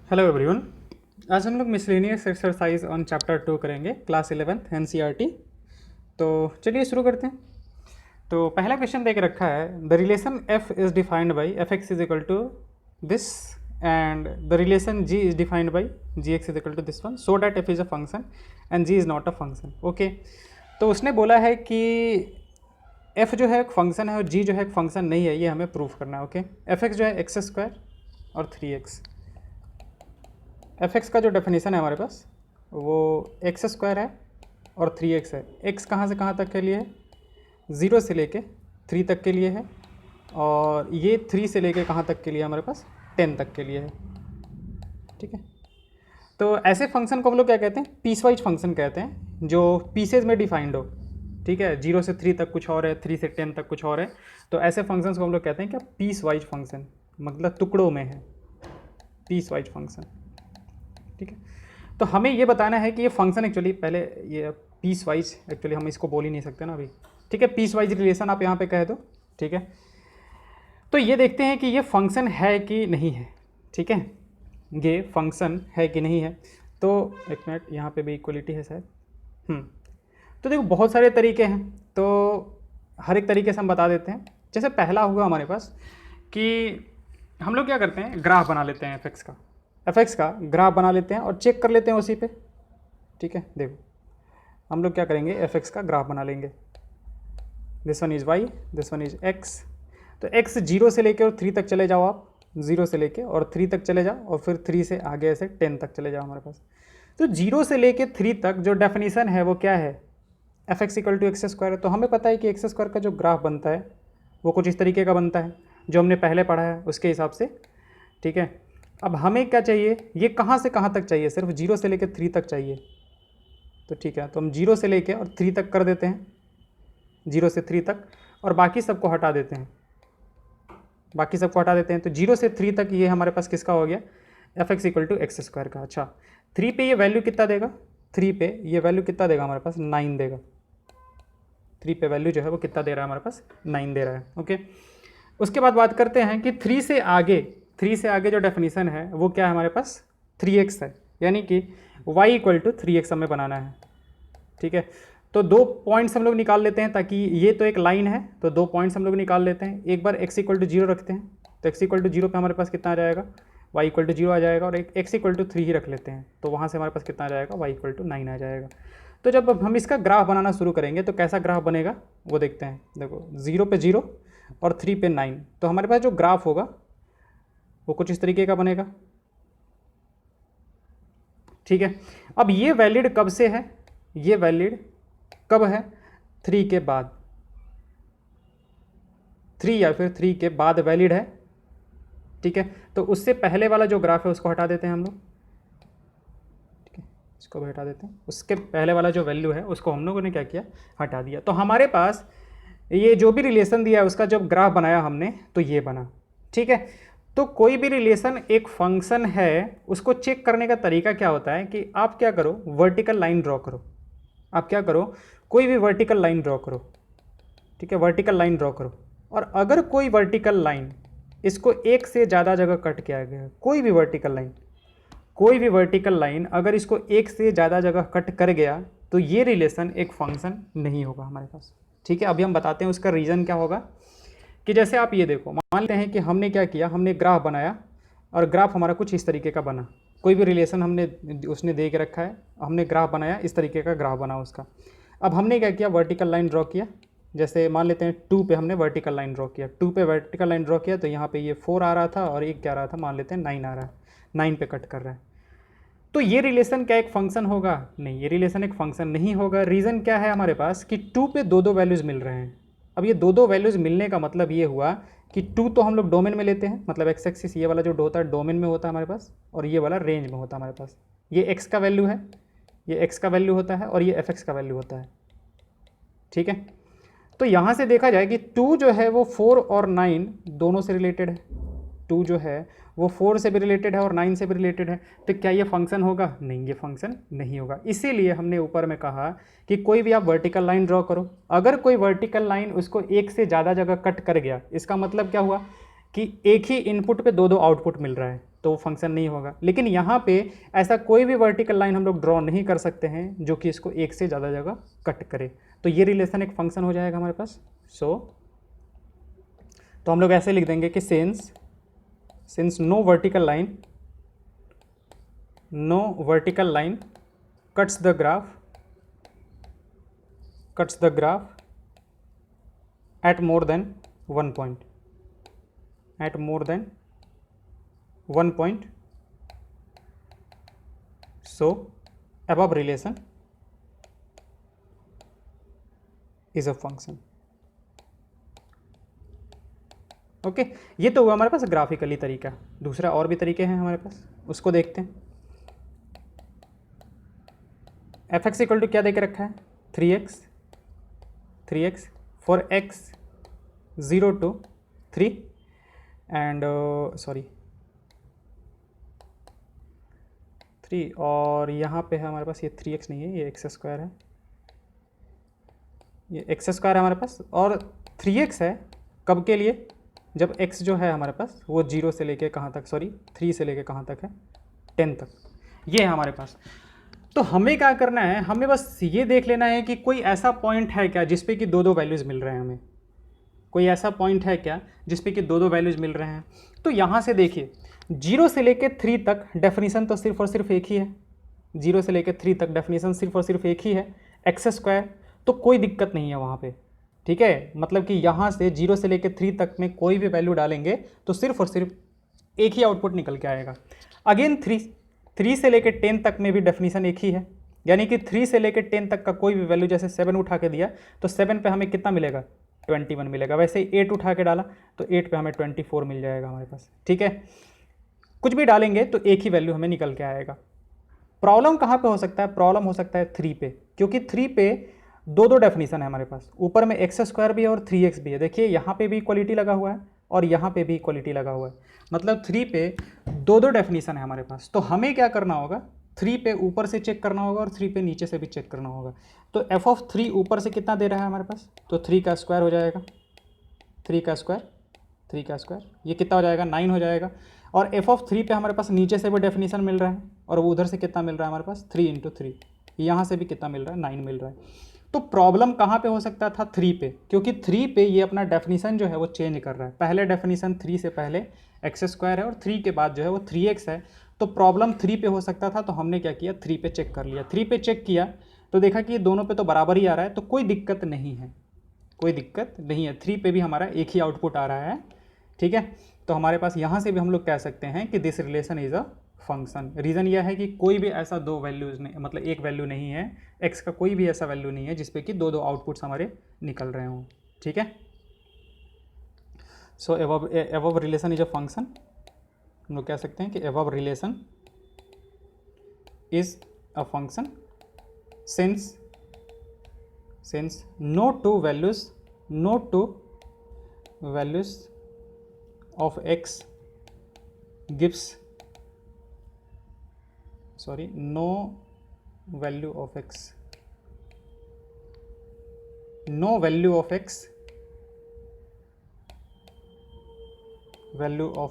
Hello everyone. आज हम लोग मिसलेनियस एक्सरसाइज ऑन चैप्टर 2 करेंगे, क्लास 11th एनसीईआरटी। तो चलिए शुरू करते हैं। तो पहला क्वेश्चन देख रखा है, the relation f is defined by f x is equal to this and the relation g is defined by g x is equal to this one so that f is a function and g is not a function. Okay, तो उसने बोला है कि F जो है एक function है और जी जो है एक फंक्शन नहीं है, ये हमें प्रूफ करना है। ओके, एफ एक्स जो है एक्स स्क्वायर और 3x। एफ एक्स का जो डेफिनेशन है हमारे पास वो एक्स स्क्वायर है और 3x है। एक्स कहाँ से कहाँ तक के लिए है? 0 से लेके 3 तक के लिए है, और ये 3 से लेके कहाँ तक के लिए हमारे पास 10 तक के लिए है। ठीक है, तो ऐसे फंक्शन को हम लोग क्या कहते हैं? पीस वाइज फंक्शन कहते हैं, जो पीसेज में डिफाइंड हो। ठीक है, 0 से 3 तक कुछ और है, 3 से 10 तक कुछ और है। तो ऐसे फंक्शंस को हम लोग कहते हैं क्या? पीस वाइज फंक्शन, मतलब टुकड़ों में है, पीस वाइज फंक्शन। ठीक है, तो हमें ये बताना है कि ये फंक्शन एक्चुअली, पहले ये पीस वाइज, एक्चुअली हम इसको बोल ही नहीं सकते ना अभी। ठीक है, पीस वाइज रिलेशन आप यहाँ पे कह दो। ठीक है, तो ये देखते हैं कि ये फंक्शन है कि नहीं है। ठीक है, ये फंक्शन है कि नहीं है। तो एक मिनट, यहाँ पे भी इक्वलिटी है शायद। तो देखो बहुत सारे तरीके हैं, तो हर एक तरीके से हम बता देते हैं। जैसे पहला हुआ हमारे पास कि हम लोग क्या करते हैं, ग्राफ बना लेते हैं एफ एक्स का ग्राफ बना लेते हैं और चेक कर लेते हैं उसी पे। ठीक है, देखो हम लोग क्या करेंगे, एफ एक्स का ग्राफ बना लेंगे। This one is why, this one is x. तो एक्स 0 से लेके और 3 तक चले जाओ आप, 0 से लेके और 3 तक चले जाओ, और फिर 3 से आगे ऐसे 10 तक चले जाओ हमारे पास। तो 0 से लेके 3 तक जो डेफिनेशन है वो क्या है? F x equal to x square. तो हमें पता है कि एक्स स्क्वायर का जो ग्राफ बनता है वो कुछ इस तरीके का बनता है, जो हमने पहले पढ़ा है उसके हिसाब से। ठीक है, अब हमें क्या चाहिए, ये कहाँ से कहाँ तक चाहिए? सिर्फ 0 से लेकर 3 तक चाहिए। तो ठीक है, तो हम 0 से लेके और 3 तक कर देते हैं, 0 से 3 तक, और बाकी सबको हटा देते हैं, बाकी सबको हटा देते हैं। तो 0 से 3 तक ये हमारे पास किसका हो गया? F x equal to x square का। अच्छा, 3 पे ये वैल्यू कितना देगा? 3 पे ये वैल्यू कितना देगा हमारे पास? 9 देगा। 3 पे वैल्यू जो है वो कितना दे रहा है हमारे पास? 9 दे रहा है। ओके, उसके बाद बात करते हैं कि 3 से आगे जो डेफिनेशन है वो क्या है हमारे पास? 3x है, यानी कि y इक्वल टू 3x हमें बनाना है। ठीक है, तो 2 पॉइंट्स हम लोग निकाल लेते हैं, ताकि ये तो एक लाइन है, तो 2 पॉइंट्स हम लोग निकाल लेते हैं। एक बार x इक्वल टू 0 रखते हैं, तो x इक्वल टू 0 पर हमारे पास कितना आ जाएगा? y इक्वल टू 0 आ जाएगा, और एक x इक्वल टू 3 ही रख लेते हैं, तो वहाँ से हमारे पास कितना आ जाएगा? y इक्वल टू 9 आ जाएगा। तो जब हम इसका ग्राफ बनाना शुरू करेंगे तो कैसा ग्राफ बनेगा वो देखते हैं। देखो 0 पे 0 और 3 पे 9, तो हमारे पास जो ग्राफ होगा वो कुछ इस तरीके का बनेगा। ठीक है, अब ये वैलिड कब से है? ये वैलिड कब है? 3 के बाद, 3 या फिर 3 के बाद वैलिड है। ठीक है, तो उससे पहले वाला जो ग्राफ है उसको हटा देते हैं हम लोग। ठीक है, इसको भी हटा देते हैं, उसके पहले वाला जो वैल्यू है उसको हम लोगों ने क्या किया? हटा दिया। तो हमारे पास ये जो भी रिलेशन दिया है उसका जब ग्राफ बनाया हमने तो ये बना। ठीक है, तो कोई भी रिलेशन एक फंक्शन है, उसको चेक करने का तरीका क्या होता है कि आप क्या करो, वर्टिकल लाइन ड्रॉ करो। आप क्या करो, कोई भी वर्टिकल लाइन ड्रॉ करो। ठीक है, वर्टिकल लाइन ड्रॉ करो, और अगर कोई वर्टिकल लाइन इसको एक से ज़्यादा जगह कट किया गया, कोई भी वर्टिकल लाइन अगर इसको एक से ज़्यादा जगह कट कर गया, तो ये रिलेशन एक फंक्शन नहीं होगा हमारे पास। ठीक है, अभी हम बताते हैं उसका रीज़न क्या होगा। कि जैसे आप ये देखो, मान लेते हैं कि हमने क्या किया, हमने ग्राफ बनाया और ग्राफ हमारा कुछ इस तरीके का बना। कोई भी रिलेशन हमने उसने दे के रखा है, हमने ग्राफ बनाया, इस तरीके का ग्राफ बना उसका। अब हमने क्या किया, वर्टिकल लाइन ड्रॉ किया। जैसे मान लेते हैं 2 पे हमने वर्टिकल लाइन ड्रॉ किया, 2 पे वर्टिकल लाइन ड्रॉ किया, तो यहाँ पे ये 4 आ रहा था और एक क्या आ रहा था, मान लेते हैं 9 आ रहा है, 9 पे कट कर रहा है। तो ये रिलेशन क्या एक फंक्शन होगा? नहीं, ये रिलेशन एक फंक्शन नहीं होगा। रीज़न क्या है हमारे पास कि 2 पे दो वैल्यूज़ मिल रहे हैं। अब ये दो वैल्यूज़ मिलने का मतलब ये हुआ कि 2 तो हम लोग डोमेन में लेते हैं, मतलब एक्स एक्सिस ये वाला जो होता है डोमेन में होता है हमारे पास, और ये वाला रेंज में होता है हमारे पास। ये एक्स का वैल्यू है, ये एक्स का वैल्यू होता है, और ये एफ एक्स का वैल्यू होता है। ठीक है, तो यहाँ से देखा जाए कि 2 जो है वो 4 और 9 दोनों से रिलेटेड है। 2 जो है वो 4 से भी रिलेटेड है और 9 से भी रिलेटेड है। तो क्या ये फंक्शन होगा? नहीं, ये फंक्शन नहीं होगा। इसीलिए हमने ऊपर में कहा कि कोई भी आप वर्टिकल लाइन ड्रॉ करो, अगर कोई वर्टिकल लाइन उसको एक से ज़्यादा जगह कट कर गया, इसका मतलब क्या हुआ कि एक ही इनपुट पे दो आउटपुट मिल रहा है। तो वो फंक्शन नहीं होगा। लेकिन यहाँ पे ऐसा कोई भी वर्टिकल लाइन हम लोग ड्रॉ नहीं कर सकते हैं जो कि इसको एक से ज़्यादा जगह कट करे, तो ये रिलेशन एक फंक्शन हो जाएगा हमारे पास। तो हम लोग ऐसे लिख देंगे कि since no vertical line cuts the graph at more than one point, so above relation is a function। Okay, ये तो हुआ हमारे पास ग्राफिकली तरीका। दूसरा और भी तरीके हैं हमारे पास, उसको देखते हैं। एफ एक्स इक्वल टू क्या देके रखा है, 3x for x 0 to 3 and 3, और यहाँ पे है हमारे पास ये 3x नहीं है, ये x² है, ये x² है हमारे पास, और 3x है कब के लिए, जब x जो है हमारे पास वो 0 से लेके कहाँ तक, 3 से लेके कहाँ तक है, 10 तक, ये है हमारे पास। तो हमें क्या करना है, हमें बस ये देख लेना है कि कोई ऐसा पॉइंट है क्या जिस पे कि दो वैल्यूज़ मिल रहे हैं हमें, कोई ऐसा पॉइंट है क्या जिस पे कि दो वैल्यूज़ मिल रहे हैं। तो यहाँ से देखिए 0 से लेके 3 तक डेफिनेशन तो सिर्फ और सिर्फ एक ही है, 0 से लेके 3 तक डेफिनेशन सिर्फ और सिर्फ एक ही है, x², तो कोई दिक्कत नहीं है वहाँ पे, ठीक है। मतलब कि यहाँ से 0 से लेके 3 तक में कोई भी वैल्यू डालेंगे तो सिर्फ और सिर्फ एक ही आउटपुट निकल के आएगा। अगेन 3 से लेके 10 तक में भी डेफिनेशन एक ही है, यानी कि 3 से लेके 10 तक का कोई भी वैल्यू, जैसे 7 उठा के दिया तो 7 पे हमें कितना मिलेगा, 21 मिलेगा। वैसे ही 8 उठा के डाला तो 8 पे हमें 24 मिल जाएगा हमारे पास, ठीक है। कुछ भी डालेंगे तो एक ही वैल्यू हमें निकल के आएगा। प्रॉब्लम कहाँ पे हो सकता है, प्रॉब्लम हो सकता है 3 पे, क्योंकि 3 पे दो डेफिनेशन है हमारे पास, ऊपर में x² भी है और 3x भी है। देखिए यहाँ पे भी इक्वलिटी लगा हुआ है और यहाँ पे भी इक्वलिटी लगा हुआ है, मतलब 3 पे दो डेफिनेशन है हमारे पास। तो हमें क्या करना होगा, 3 पे ऊपर से चेक करना होगा और 3 पे नीचे से भी चेक करना होगा। तो f(3) ऊपर से कितना दे रहा है हमारे पास, तो 3 का स्क्वायर हो जाएगा, 3 का स्क्वायर ये कितना हो जाएगा, 9 हो जाएगा। और f(3) पे हमारे पास नीचे से भी डेफिनेशन मिल रहा है और वो उधर से कितना मिल रहा है हमारे पास, 3 × 3, यहाँ से भी कितना मिल रहा है, 9 मिल रहा है। तो प्रॉब्लम कहाँ पे हो सकता था, 3 पे, क्योंकि 3 पे ये अपना डेफिनेशन जो है वो चेंज कर रहा है। पहले डेफिनेशन 3 से पहले x² है और 3 के बाद जो है वो 3x है, तो प्रॉब्लम 3 पे हो सकता था। तो हमने क्या किया, 3 पे चेक कर लिया। 3 पे चेक किया तो देखा कि दोनों पे तो बराबर ही आ रहा है, तो कोई दिक्कत नहीं है, 3 पे भी हमारा एक ही आउटपुट आ रहा है, ठीक है। तो हमारे पास यहाँ से भी हम लोग कह सकते हैं कि this relation is a function. Reason यह है कि कोई भी ऐसा दो वैल्यूज़ नहीं, मतलब एक वैल्यू नहीं है, x का कोई भी ऐसा वैल्यू नहीं है जिसपे कि दो आउटपुट्स हमारे निकल रहे हों, ठीक है। सो above relation is a function, हम लोग कह सकते हैं कि above relation is a function since no two values of x gives no value of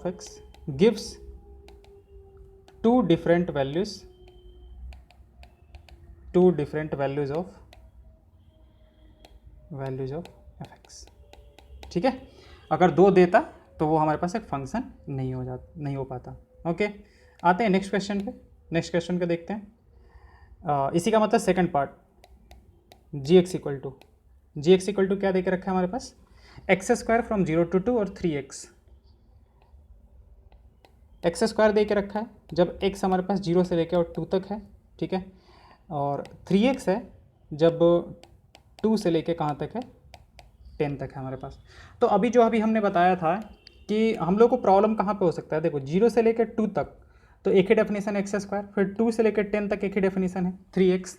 x gives two different values of fx, ठीक है। अगर दो देता तो वो हमारे पास एक फंक्शन नहीं हो पाता। ओके, आते हैं नेक्स्ट क्वेश्चन पे। नेक्स्ट क्वेश्चन को देखते हैं। इसी का मतलब second part, gx equal to क्या देके रखा है हमारे पास, x² फ्रॉम 0 to 2 और 3x। x² दे के रखा है जब x हमारे पास 0 से लेकर और 2 तक है, ठीक है। और 3x है जब 2 से लेके कहाँ तक है, 10 तक है हमारे पास। तो अभी हमने बताया था कि हम लोग को प्रॉब्लम कहाँ पे हो सकता है, देखो 0 से लेकर 2 तक तो एक ही डेफिनेशन x², फिर 2 से लेकर 10 तक एक ही डेफिनेशन है 3x।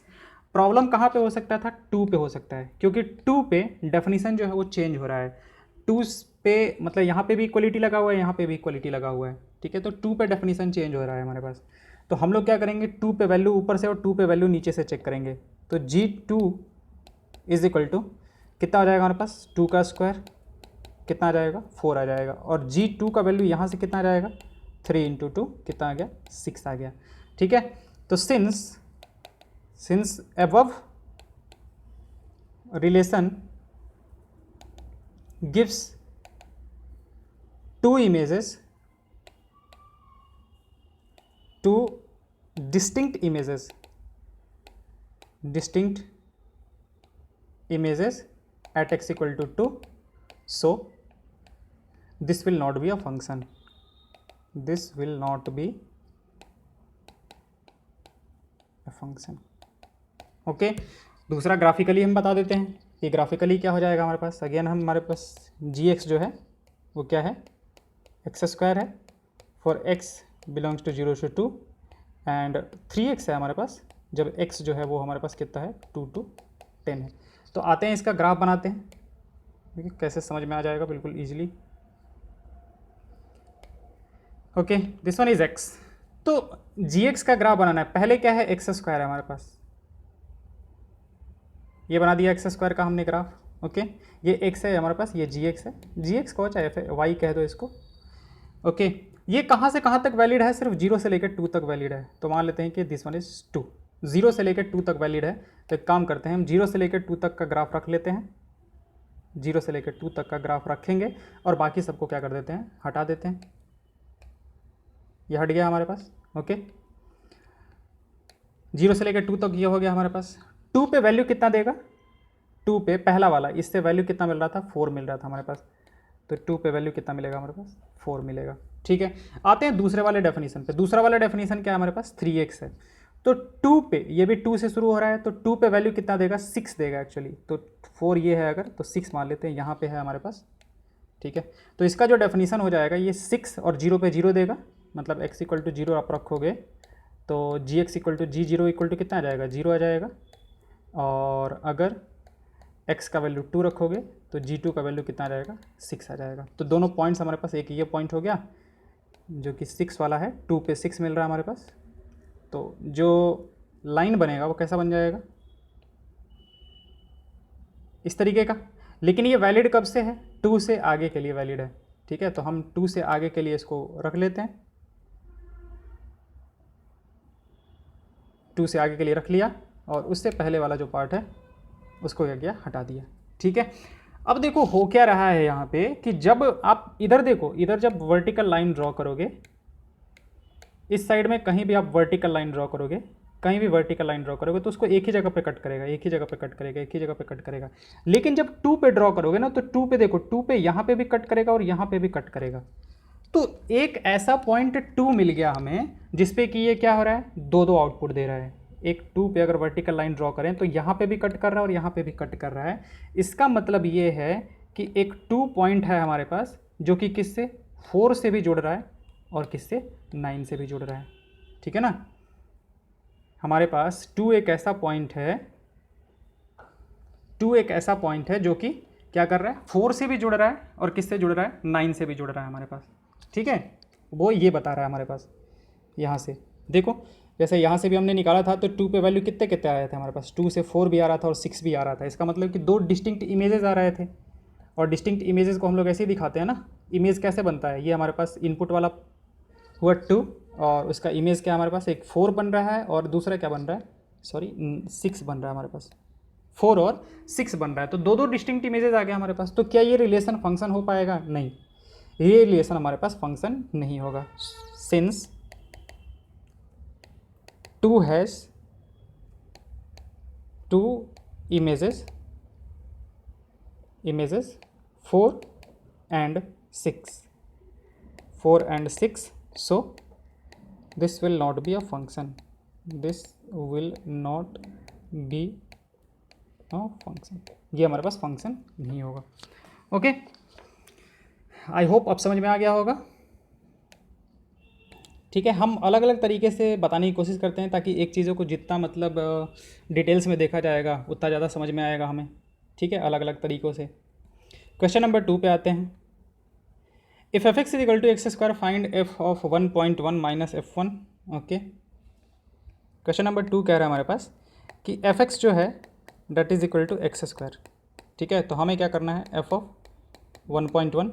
प्रॉब्लम कहाँ पे हो सकता था, 2 पे हो सकता है, क्योंकि 2 पे डेफिनेशन जो है वो चेंज हो रहा है। 2 पे मतलब यहाँ पे भी इक्वलिटी लगा हुआ है, यहाँ पे भी इक्वलिटी लगा हुआ है, ठीक है। तो 2 पे डेफिनेशन चेंज हो रहा है हमारे पास। तो हम लोग क्या करेंगे, 2 पे वैल्यू ऊपर से और 2 पे वैल्यू नीचे से चेक करेंगे। तो g2 इज इक्वल टू कितना आ जाएगा हमारे पास, 2 का स्क्वायर कितना आ जाएगा, 4 आ जाएगा। और g2 का वैल्यू यहाँ से कितना आ जाएगा, 3 इंटू 2 कितना आ गया, 6 आ गया। ठीक है, तो since above relation gives two images, two distinct images at x equal to 2, so this will not be a function, this will not be a function। Okay, दूसरा ग्राफिकली हम बता देते हैं। ये ग्राफिकली क्या हो जाएगा हमारे पास, अगेन हमारे पास gx जो है वो क्या है, एक्स स्क्वायर है for x belongs to 0 to 2 and 3x है हमारे पास जब x जो है वो हमारे पास कितना है 2 to 10 है। तो आते हैं इसका ग्राफ बनाते हैं, ठीक है, कैसे समझ में आ जाएगा बिल्कुल easily. Okay, this one is x। तो gx का ग्राफ बनाना है, पहले क्या है एक्स स्क्वायर है हमारे पास, ये बना दिया एक्स स्क्वायर का हमने ग्राफ। ओके, ये x है हमारे पास, ये gx है, gx को चाहे y कह दो इसको। ओके, ये कहाँ से कहाँ तक वैलिड है, सिर्फ 0 से लेकर 2 तक वैलिड है। तो मान लेते हैं कि दिस वन इज 2, 0 से लेकर 2 तक वैलिड है। तो एक काम करते हैं, हम 0 से लेकर 2 तक का ग्राफ रख लेते हैं, 0 से लेकर 2 तक का ग्राफ रखेंगे और बाकी सबको क्या कर देते हैं, हटा देते हैं। ये हट गया हमारे पास। ओके, 0 से लेकर 2 तक ये हो गया हमारे पास। 2 पे वैल्यू कितना देगा, 2 पे पहला वाला, इससे वैल्यू कितना मिल रहा था, 4 मिल रहा था हमारे पास। तो 2 पे वैल्यू कितना मिलेगा हमारे पास, 4 मिलेगा। ठीक है, आते हैं दूसरे वाले डेफिनेशन पे। दूसरा वाला डेफिनेशन क्या है हमारे पास, 3x है। तो 2 पे, ये भी 2 से शुरू हो रहा है, तो 2 पे वैल्यू कितना देगा, 6 देगा एक्चुअली। तो 4 ये है अगर, तो 6 मान लेते हैं, यहाँ पे है हमारे पास। ठीक है, तो इसका जो डेफिनेशन हो जाएगा, ये 6 और 0 पे 0 देगा, मतलब x इक्वल टू 0 आप रखोगे तो gx equal to g0 equal to कितना आ जाएगा, 0 आ जाएगा। और अगर x का वैल्यू 2 रखोगे तो g2 का वैल्यू कितना आ जाएगा, 6 आ जाएगा। तो दोनों पॉइंट्स हमारे पास, एक ये पॉइंट हो गया जो कि 6 वाला है, 2 पे 6 मिल रहा है हमारे पास। तो जो लाइन बनेगा वो कैसा बन जाएगा, इस तरीके का। लेकिन ये वैलिड कब से है, 2 से आगे के लिए वैलिड है। ठीक है, तो हम 2 से आगे के लिए इसको रख लेते हैं, 2 से आगे के लिए रख लिया और उससे पहले वाला जो पार्ट है उसको क्या किया, हटा दिया। ठीक है, अब देखो हो क्या रहा है यहाँ पे कि जब आप इधर देखो, इधर जब वर्टिकल लाइन ड्रॉ करोगे, इस साइड में कहीं भी आप वर्टिकल लाइन ड्रॉ करोगे, कहीं भी वर्टिकल लाइन ड्रॉ करोगे तो उसको एक ही जगह पे कट करेगा, एक ही जगह पे कट करेगा, एक ही जगह पे कट करेगा। लेकिन जब 2 पे ड्रॉ करोगे ना, तो 2 पे देखो, 2 पे यहाँ पे भी कट करेगा और यहाँ पे भी कट करेगा। तो एक ऐसा पॉइंट 2 मिल गया हमें जिसपे कि ये क्या हो रहा है, दो आउटपुट दे रहा है। एक 2 पे अगर वर्टिकल लाइन ड्रॉ करें तो यहाँ पे भी कट कर रहा है और यहाँ पे भी कट कर रहा है। इसका मतलब ये है कि एक 2 पॉइंट है हमारे पास जो कि किससे, 4 से भी जुड़ रहा है और किससे, 9 से भी जुड़ रहा है। ठीक है ना, हमारे पास 2 एक ऐसा पॉइंट है, 2 एक ऐसा पॉइंट है जो कि क्या कर रहा है, 4 से भी जुड़ रहा है और किससे जुड़ रहा है, 9 से भी जुड़ रहा है हमारे पास। ठीक है, वो ये बता रहा है हमारे पास। यहाँ से देखो, जैसे यहाँ से भी हमने निकाला था तो 2 पे वैल्यू कितने कितने आ रहे थे हमारे पास, 2 से 4 भी आ रहा था और 6 भी आ रहा था। इसका मतलब कि 2 डिस्टिंक्ट इमेजेस आ रहे थे। और डिस्टिंक्ट इमेजेस को हम लोग ऐसे ही दिखाते हैं ना, इमेज कैसे बनता है, ये हमारे पास इनपुट वाला हुआ 2 और उसका इमेज क्या हमारे पास, एक 4 बन रहा है और दूसरा क्या बन रहा है, सॉरी 6 बन रहा है हमारे पास, 4 और 6 बन रहा है। तो दो डिस्टिंक्ट इमेजेस आ गए हमारे पास। तो क्या ये रिलेशन फंक्शन हो पाएगा, नहीं, ये रिलेशन हमारे पास फंक्शन नहीं होगा। Since 2 has 2 images 4 and 6, so this will not be a function, this will not be a function, ये हमारे पास फंक्शन नहीं होगा। ओके, आई होप अब समझ में आ गया होगा। ठीक है, हम अलग अलग तरीके से बताने की कोशिश करते हैं ताकि एक चीज़ों को जितना मतलब डिटेल्स में देखा जाएगा उतना ज़्यादा समझ में आएगा हमें। ठीक है, अलग अलग तरीक़ों से। क्वेश्चन नंबर 2 पे आते हैं। If f x is equal to x square find f of 1.1 minus f1। Okay, question number 2 कह रहा है हमारे पास कि एफ एक्स जो है that is equal to x square. ठीक है, तो हमें क्या करना है, f of 1.1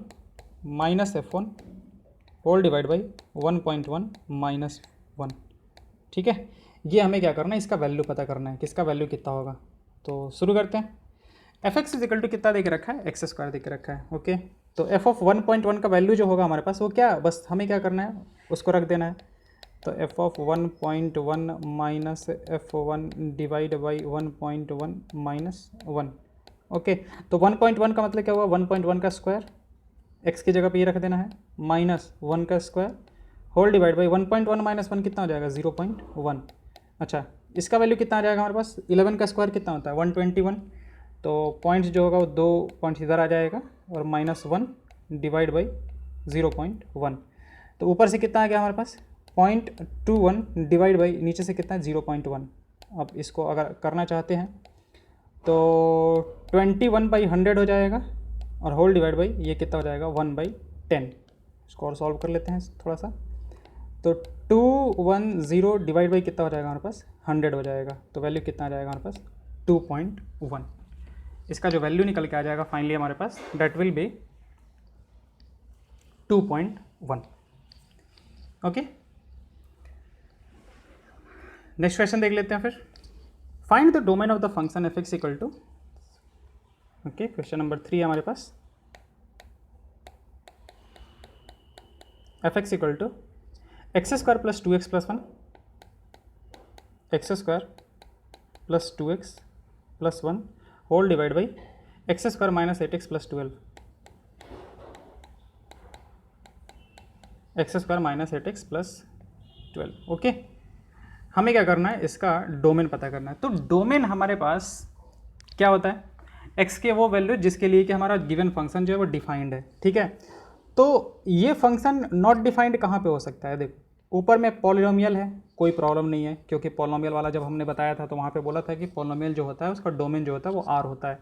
minus f1 whole divide by 1.1 minus 1। ठीक है, ये हमें क्या करना है, इसका वैल्यू पता करना है, किसका वैल्यू कितना होगा। तो शुरू करते हैं। F x is equal to कितना दे के रखा है, एक्स स्क्वायर दे के रखा है। ओके, तो एफ ऑफ 1.1 का वैल्यू जो होगा हमारे पास वो क्या, बस हमें क्या करना है, उसको रख देना है। तो F of 1.1 minus f1 divide by 1.1 minus 1। Okay, तो 1.1 का मतलब क्या हुआ, 1.1 का स्क्वायर, एक्स की जगह पे ये रख देना है, माइनस 1 का square whole divide by 1.1 minus 1 कितना हो जाएगा, 0.1। अच्छा, इसका वैल्यू कितना आ जाएगा हमारे पास, 11 का स्क्वायर कितना होता है, 121। तो पॉइंट्स जो होगा वो 2 पॉइंट्स इधर आ जाएगा और माइनस 1 डिवाइड बाई 0.1। तो ऊपर से कितना आ गया हमारे पास, 0.21 डिवाइड बाई नीचे से कितना है, 0.1। अब इसको अगर करना चाहते हैं तो 21/100 हो जाएगा और होल डिवाइड बाई ये कितना हो जाएगा, 1/10। इसको और सॉल्व कर लेते हैं थोड़ा सा। तो 210 डिवाइड बाई कितना हो जाएगा हमारे पास, 100 हो जाएगा। तो वैल्यू कितना आ जाएगा हमारे पास, 2.1। इसका जो वैल्यू निकल के आ जाएगा फाइनली हमारे पास, that will be 2.1। Okay, next question देख लेते हैं फिर। Find the domain of the function f x equal to, okay question number 3 हमारे पास, f x equal to x square plus 2x plus 1, x square plus 2x plus 1 whole divide by x square minus 8x plus 12, x square minus 8x plus 12। Okay, हमें क्या करना है, इसका domain पता करना है। तो डोमेन हमारे पास क्या होता है, x के वो वैल्यू जिसके लिए कि हमारा गिवन फंक्शन जो है वो डिफाइंड है। ठीक है, तो ये फंक्शन नॉट डिफाइंड कहाँ पे हो सकता है, देखो ऊपर में पॉलिनोमियल है, कोई प्रॉब्लम नहीं है, क्योंकि पॉलिनोमियल वाला जब हमने बताया था तो वहाँ पे बोला था कि पॉलिनोमियल जो होता है उसका डोमेन जो होता है वो R होता है।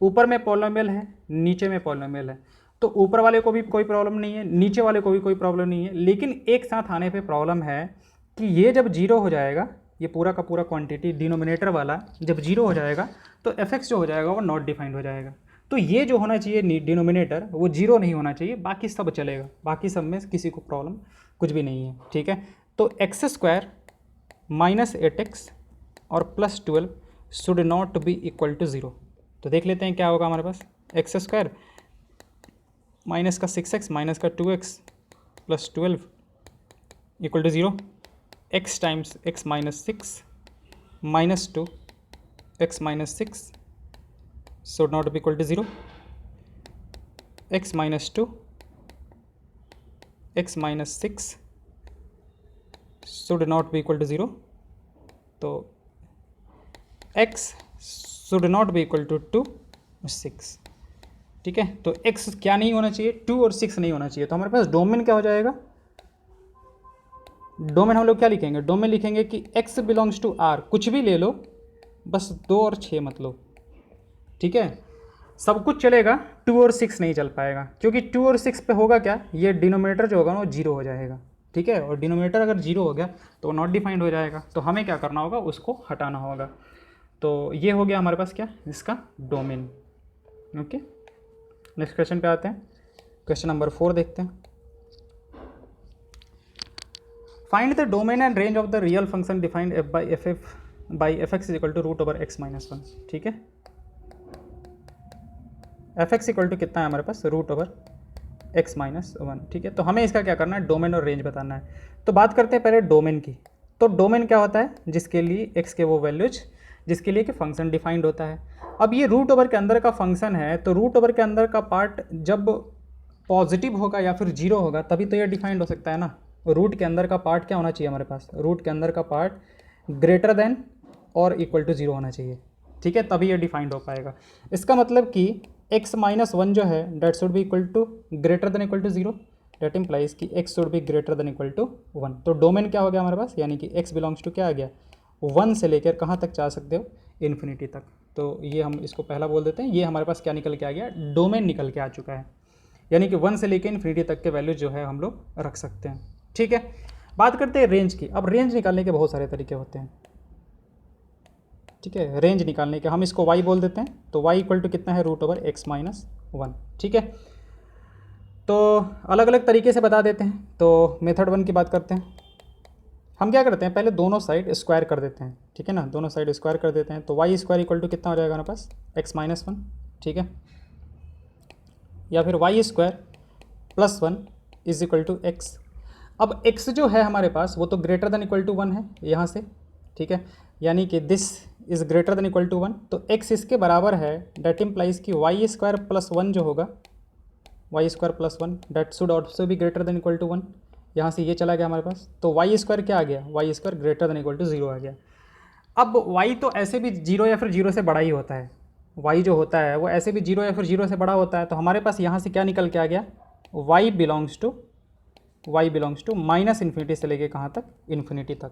ऊपर में पॉलिनोमियल है, नीचे में पॉलिनोमियल है, तो ऊपर वाले को भी कोई प्रॉब्लम नहीं है, नीचे वाले को भी कोई प्रॉब्लम नहीं है, लेकिन एक साथ आने पर प्रॉब्लम है कि ये जब जीरो हो जाएगा, ये पूरा का पूरा क्वांटिटी डिनोमिनेटर वाला जब जीरो हो जाएगा तो एफ एक्स जो हो जाएगा वो नॉट डिफाइंड हो जाएगा। तो ये जो होना चाहिए डिनोमिनेटर वो जीरो नहीं होना चाहिए, बाकी सब चलेगा, बाकी सब में किसी को प्रॉब्लम कुछ भी नहीं है। ठीक है, तो एक्स स्क्वायर माइनस 8x और plus 12 should not be equal to 0। तो देख लेते हैं क्या होगा हमारे पास, एक्स स्क्वायर माइनस का 6x माइनस का 2x plus 12 equal to 0, x times x minus 6 minus 2 x minus 6 should not be equal to 0, x minus 2 x minus 6 should not be equal to 0, तो x should not be equal to 2 6। ठीक है, तो x क्या नहीं होना चाहिए, 2 और 6 नहीं होना चाहिए। तो हमारे पास डोमेन क्या हो जाएगा, डोमेन हम लोग क्या लिखेंगे, डोमेन लिखेंगे कि x बिलोंग्स टू r, कुछ भी ले लो बस 2 और 6 मत लो। ठीक है, सब कुछ चलेगा, 2 और 6 नहीं चल पाएगा, क्योंकि 2 और 6 पे होगा क्या, ये डिनोमिनेटर जो होगा ना वो जीरो हो जाएगा। ठीक है, और डिनोमिनेटर अगर जीरो हो गया तो नॉट डिफाइंड हो जाएगा, तो हमें क्या करना होगा, उसको हटाना होगा। तो ये हो गया हमारे पास क्या, इसका डोमेन। ओके, नेक्स्ट क्वेश्चन पे आते हैं, क्वेश्चन नंबर 4 देखते हैं। Find the domain and range of the real function defined f by f x is equal to root over x minus 1। ठीक है, एफ एक्स इक्वल टू कितना है हमारे पास, रूट ओवर एक्स माइनस 1। ठीक है, तो हमें इसका क्या करना है, डोमेन और रेंज बताना है। तो बात करते हैं पहले डोमेन की। तो डोमेन क्या होता है, जिसके लिए एक्स के वो वैल्यूज जिसके लिए कि फंक्शन डिफाइंड होता है। अब ये रूट ओवर के अंदर का फंक्शन है, तो रूट ओवर के अंदर का पार्ट जब पॉजिटिव होगा या फिर जीरो होगा तभी तो ये डिफाइंड हो सकता है ना। रूट के अंदर का पार्ट क्या होना चाहिए हमारे पास, रूट के अंदर का पार्ट ग्रेटर देन और इक्वल टू 0 होना चाहिए। ठीक है, तभी ये डिफाइंड हो पाएगा। इसका मतलब कि x माइनस 1 जो है that should be equal to greater than equal to 0, that implies कि x should be greater than equal to 1। तो डोमेन क्या हो गया हमारे पास, यानी कि x बिलोंग्स टू क्या आ गया, 1 से लेकर कहाँ तक जा सकते हो, इन्फिनिटी तक। तो ये हम इसको पहला बोल देते हैं, ये हमारे पास क्या निकल के आ गया, डोमेन निकल के आ चुका है, यानी कि 1 से लेकर इन्फिनिटी तक के वैल्यू जो है हम लोग रख सकते हैं। ठीक है, बात करते हैं रेंज की। अब रेंज निकालने के बहुत सारे तरीके होते हैं। ठीक है, रेंज निकालने के हम इसको y बोल देते हैं, तो y इक्वल टू कितना है, रूट ओवर एक्स माइनस 1। ठीक है, तो अलग अलग तरीके से बता देते हैं। तो मेथड 1 की बात करते हैं। हम क्या करते हैं, पहले दोनों साइड स्क्वायर कर देते हैं, ठीक है ना, दोनों साइड स्क्वायर कर देते हैं। तो वाई स्क्वायर इक्वल टू कितना हो जाएगा हमारे पास, x-1, ठीक है, या फिर y square plus 1 is equal to x. अब x जो है हमारे पास वो तो ग्रेटर देन इक्वल टू 1 है यहाँ से, ठीक है, यानी कि this is greater than equal to 1, तो x इसके बराबर है। डेट इम्प्लाइज कि वाई स्क्वायर प्लस 1 जो होगा, y square plus 1 that should also भी ग्रेटर देन इक्वल टू 1। यहाँ से ये चला गया हमारे पास, तो वाई स्क्वायर क्या आ गया, y square greater than equal to 0 आ गया। अब y तो ऐसे भी 0 या फिर 0 से बड़ा ही होता है, y जो होता है वो ऐसे भी 0 या फिर 0 से बड़ा होता है। तो हमारे पास यहाँ से क्या निकल के आ गया, y belongs to minus infinity से लेके कहाँ तक, इन्फिनिटी तक,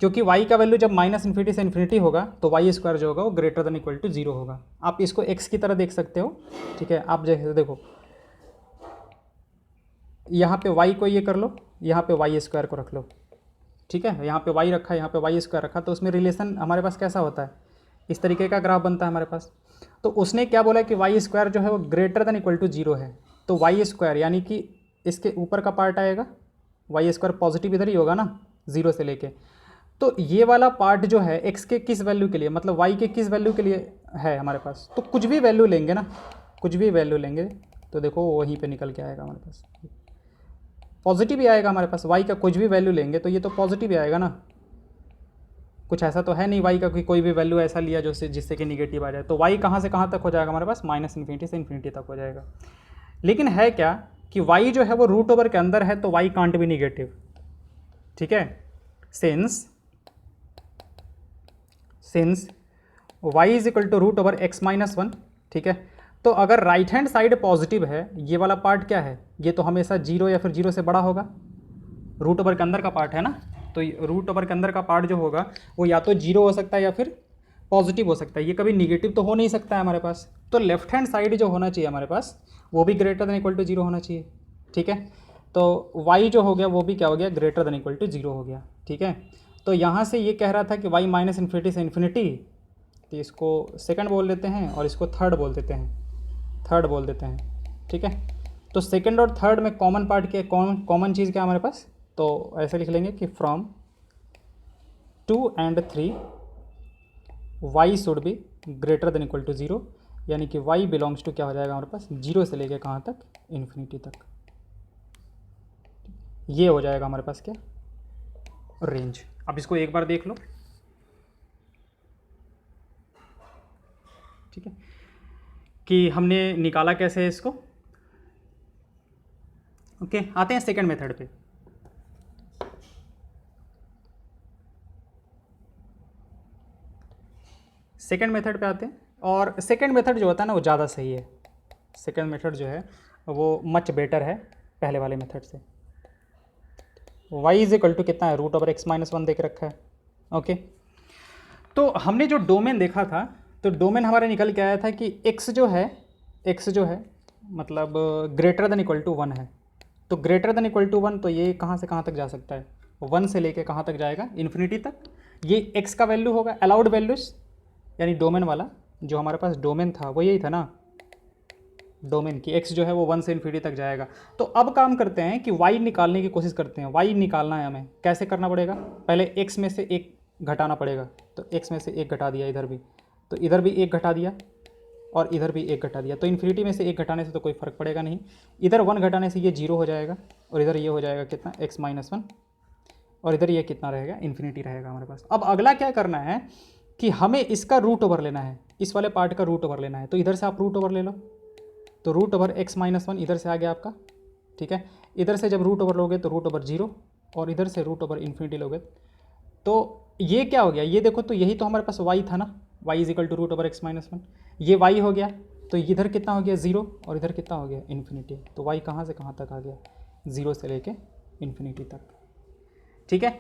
क्योंकि y का वैल्यू जब माइनस इन्फिनिटी से इन्फिनिटी होगा तो वाई स्क्वायर जो होगा वो ग्रेटर देन इक्वल टू 0 होगा। आप इसको x की तरह देख सकते हो, ठीक है। आप जैसे देखो यहाँ पे y को ये कर लो, यहाँ पे वाई स्क्वायर को रख लो, ठीक है, यहाँ पे y रखा, यहाँ पे वाई स्क्वायर रखा, तो उसमें रिलेशन हमारे पास कैसा होता है, इस तरीके का ग्राफ बनता है हमारे पास। तो उसने क्या बोला कि वाई स्क्वायर जो है वो ग्रेटर देन इक्वल टू 0 है, तो वाई स्क्वायर यानी कि इसके ऊपर का पार्ट आएगा, वाई स्क्वायर पॉजिटिव इधर ही होगा ना 0 से लेके, तो ये वाला पार्ट जो है x के किस वैल्यू के लिए, मतलब y के किस वैल्यू के लिए है हमारे पास, तो कुछ भी वैल्यू लेंगे ना, कुछ भी वैल्यू लेंगे तो देखो वहीं पे निकल के आएगा हमारे पास, पॉजिटिव ही आएगा हमारे पास। y का कुछ भी वैल्यू लेंगे तो ये तो पॉजिटिव ही आएगा ना, कुछ ऐसा तो है नहीं y का कोई भी वैल्यू ऐसा लिया जो जिससे कि निगेटिव आ जाए। तो y कहाँ से कहाँ तक हो जाएगा हमारे पास, माइनस इन्फिनिटी से इन्फिनिटी तक हो जाएगा। लेकिन है क्या कि y जो है वो रूट ओवर के अंदर है, तो y कांट भी निगेटिव, ठीक है, since y is equal to root over x-1, ठीक है। तो अगर राइट हैंड साइड पॉजिटिव है, ये वाला पार्ट क्या है, ये तो हमेशा 0 या फिर 0 से बड़ा होगा, रूट ओवर के अंदर का पार्ट है ना, तो रूट ओवर के अंदर का पार्ट जो होगा वो या तो 0 हो सकता है या फिर पॉजिटिव हो सकता है, ये कभी निगेटिव तो हो नहीं सकता है हमारे पास। तो लेफ्ट हैंड साइड जो होना चाहिए हमारे पास वो भी ग्रेटर देन इक्वल टू 0 होना चाहिए, ठीक है। तो y जो हो गया वो भी क्या हो गया, ग्रेटर देन इक्वल टू 0 हो गया, ठीक है। तो यहाँ से ये कह रहा था कि y माइनस इन्फिनिटी से इन्फिनिटी, तो इसको सेकंड बोल देते हैं और इसको थर्ड बोल देते हैं, ठीक है। तो सेकंड और थर्ड में कॉमन पार्ट क्या, कॉमन चीज़ क्या हमारे पास, तो ऐसे लिख लेंगे कि from 2 and 3 y should be greater than equal to 0, यानी कि y बिलोंग्स टू क्या हो जाएगा हमारे पास, 0 से लेके कहाँ तक, इन्फिनिटी तक। ये हो जाएगा हमारे पास क्या, रेंज। अब इसको एक बार देख लो, ठीक है, कि हमने निकाला कैसे है इसको। ओके, आते हैं सेकंड मेथड पे। सेकंड मेथड पे आते हैं, और सेकंड मेथड जो होता है ना वो ज़्यादा सही है, सेकंड मेथड जो है वो मच बेटर है पहले वाले मेथड से। y इज इक्वल टू कितना है, रूट ओवर x-1 देख रखा है, ओके। तो हमने जो डोमेन देखा था, तो डोमेन हमारे निकल के आया था कि x जो है मतलब ग्रेटर देन इक्वल टू 1 है, तो ग्रेटर देन इक्वल टू 1, तो ये कहाँ से कहाँ तक जा सकता है, 1 से लेके कहाँ तक जाएगा, इन्फिनिटी तक। ये x का वैल्यू होगा, अलाउड वैल्यूज, यानी डोमेन वाला जो हमारे पास डोमेन था वो यही था ना, डोमेन की x जो है वो 1 से इन्फिनिटी तक जाएगा। तो अब काम करते हैं कि y निकालने की कोशिश करते हैं। y निकालना है हमें, कैसे करना पड़ेगा, पहले x में से एक घटाना पड़ेगा, तो x में से एक घटा दिया, इधर भी, तो इधर भी एक घटा दिया और इधर भी एक घटा दिया, तो इन्फिनिटी में से एक घटाने से तो कोई फ़र्क पड़ेगा नहीं, इधर 1 घटाने से ये 0 हो जाएगा और इधर ये हो जाएगा कितना, x-1, और इधर ये कितना रहेगा, इन्फिनिटी रहेगा हमारे पास। अब अगला क्या करना है कि हमें इसका रूट ओवर लेना है, इस वाले पार्ट का रूट ओवर लेना है, तो इधर से आप रूट ओवर ले लो, तो रूट ओवर x-1 इधर से आ गया आपका, ठीक है। इधर से जब रूट ओवर लोगे तो रूट ओवर 0, और इधर से रूट ओवर इन्फिनिटी लोगे तो ये क्या हो गया, ये देखो, तो यही तो हमारे पास y था ना, y is equal to root over x-1, ये y हो गया, तो इधर कितना हो गया 0 और इधर कितना हो गया इन्फिनिटी, तो y कहाँ से कहाँ तक आ गया, 0 से लेके इन्फिनिटी तक, ठीक है।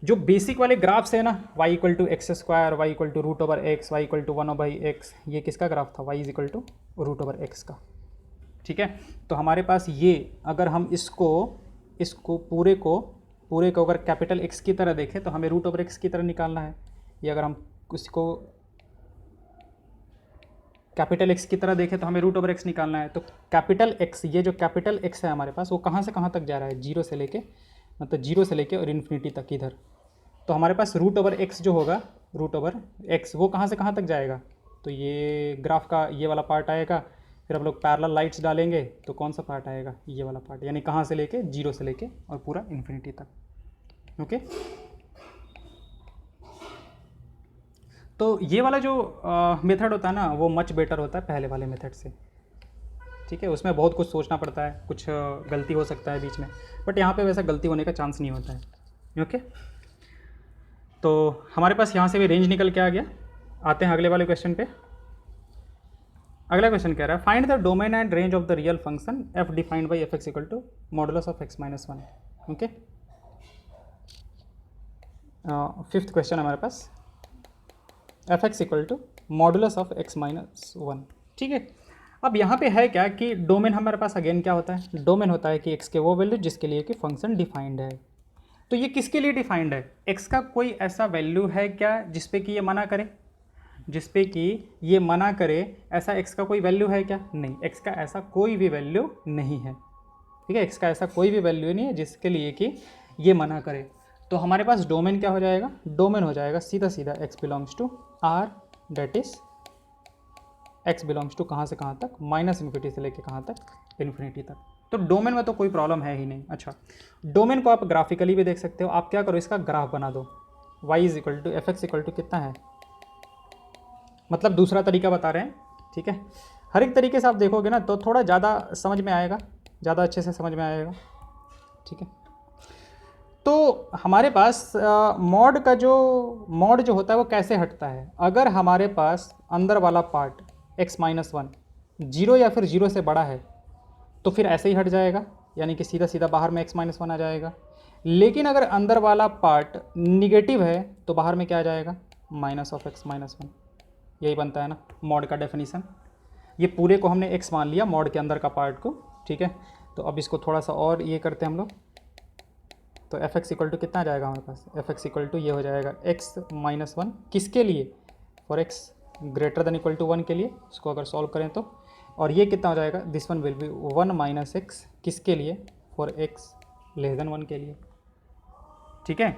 जो बेसिक वाले ग्राफ्स है ना, y equal to x square, y equal to root over x, y equal to 1/x, ये किसका ग्राफ था, y is equal to root over x का, ठीक है। तो हमारे पास ये, अगर हम इसको पूरे को अगर कैपिटल X की तरह देखें तो हमें रूट ओवर एक्स की तरह निकालना है। ये अगर हम इसको कैपिटल एक्स की तरह देखें तो हमें रूट ओवर एक्स निकालना है, तो कैपिटल एक्स, ये जो कैपिटल एक्स है हमारे पास वो कहाँ से कहाँ तक जा रहा है, जीरो से लेके, मतलब जीरो से लेके और इन्फिनिटी तक इधर। तो हमारे पास रूट ओवर एक्स जो होगा, रूट ओवर एक्स वो कहाँ से कहाँ तक जाएगा, तो ये ग्राफ का ये वाला पार्ट आएगा, फिर हम लोग पैरेलल लाइट्स डालेंगे तो कौन सा पार्ट आएगा, ये वाला पार्ट, यानी कहाँ से लेके, जीरो से लेके और पूरा इन्फिनिटी तक। ओके, तो ये वाला जो मेथड होता है ना वो मच बेटर होता है पहले वाले मेथड से। ठीक है, उसमें बहुत कुछ सोचना पड़ता है, कुछ गलती हो सकता है बीच में, बट यहाँ पे वैसा गलती होने का चांस नहीं होता है। ओके, तो हमारे पास यहाँ से भी रेंज निकल के आ गया। आते हैं अगले वाले क्वेश्चन पे। अगला क्वेश्चन कह रहा है find the domain and range of the real function f defined by f x equal to modulus of x minus one. Okay, fifth question हमारे पास, f x equal to modulus of x minus one. ठीक है, अब यहाँ पे है क्या कि डोमेन हमारे पास अगेन क्या होता है, डोमेन होता है कि एक्स के वो वैल्यू जिसके लिए कि फंक्शन डिफाइंड है। तो ये किसके लिए डिफाइंड है, एक्स का कोई ऐसा वैल्यू है क्या जिसपे कि ये मना करे, जिसपे कि ये मना करे, ऐसा एक्स का कोई वैल्यू है क्या, नहीं, एक्स का ऐसा कोई भी वैल्यू नहीं है। ठीक है, एक्स का ऐसा कोई भी वैल्यू नहीं है जिसके लिए कि ये मना करे। तो हमारे पास डोमेन क्या हो जाएगा, डोमेन हो जाएगा सीधा सीधा x belongs to R, that is x belongs to कहाँ से कहाँ तक, माइनस इन्फिनिटी से लेके कहाँ तक, इन्फिनिटी तक। तो डोमेन में तो कोई प्रॉब्लम है ही नहीं। अच्छा, डोमेन को आप ग्राफिकली भी देख सकते हो, आप क्या करो इसका ग्राफ बना दो, y is equal to f x equal to कितना है, मतलब दूसरा तरीका बता रहे हैं। ठीक है, हर एक तरीके से आप देखोगे ना तो थोड़ा ज़्यादा समझ में आएगा, ज़्यादा अच्छे से समझ में आएगा। ठीक है, तो हमारे पास मॉड का जो मॉड जो होता है वो कैसे हटता है, अगर हमारे पास अंदर वाला part x minus one zero या फिर जीरो से बड़ा है तो फिर ऐसे ही हट जाएगा, यानी कि सीधा सीधा बाहर में x माइनस वन आ जाएगा। लेकिन अगर अंदर वाला पार्ट निगेटिव है तो बाहर में क्या आ जाएगा, minus of x minus one. यही बनता है ना मॉड का डेफिनीसन। ये पूरे को हमने x मान लिया मॉड के अंदर का पार्ट को। ठीक है, तो अब इसको थोड़ा सा और ये करते हैं हम लोग, तो एफ एक्स इक्वल टू कितना आ जाएगा हमारे पास, एफ एक्स इक्वल टू ये हो जाएगा एक्स माइनस वन, किसके लिए, for x greater than equal to one के लिए, इसको अगर सॉल्व करें तो, और ये कितना हो जाएगा, this one will B one minus x, किसके लिए, for x less than one के लिए। ठीक है,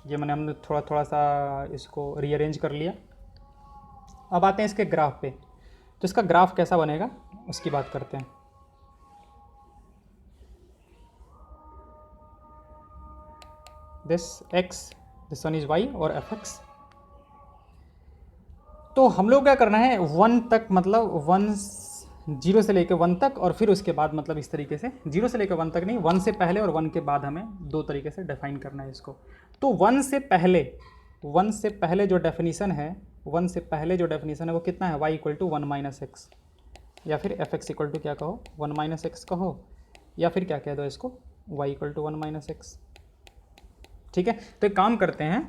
ये मैंने हमने थोड़ा थोड़ा सा इसको रीअरेंज कर लिया। अब आते हैं इसके ग्राफ पे, तो इसका ग्राफ कैसा बनेगा उसकी बात करते हैं। This x, this one is y और एफ एक्स। तो हम लोग क्या करना है, वन तक, मतलब वन, जीरो से लेकर वन तक, और फिर उसके बाद मतलब इस तरीके से, जीरो से लेकर वन तक नहीं, वन से पहले और वन के बाद हमें दो तरीके से डिफाइन करना है इसको। तो वन से पहले जो डेफिनीसन है, वन से पहले जो डेफिनीसन है वो कितना है, y equal to one minus x, या फिर एफ एक्स इक्वल टू क्या कहो, वन माइनस एक्स कहो, या फिर क्या कह दो इसको, y equal to one minus x. ठीक है, तो एक काम करते हैं,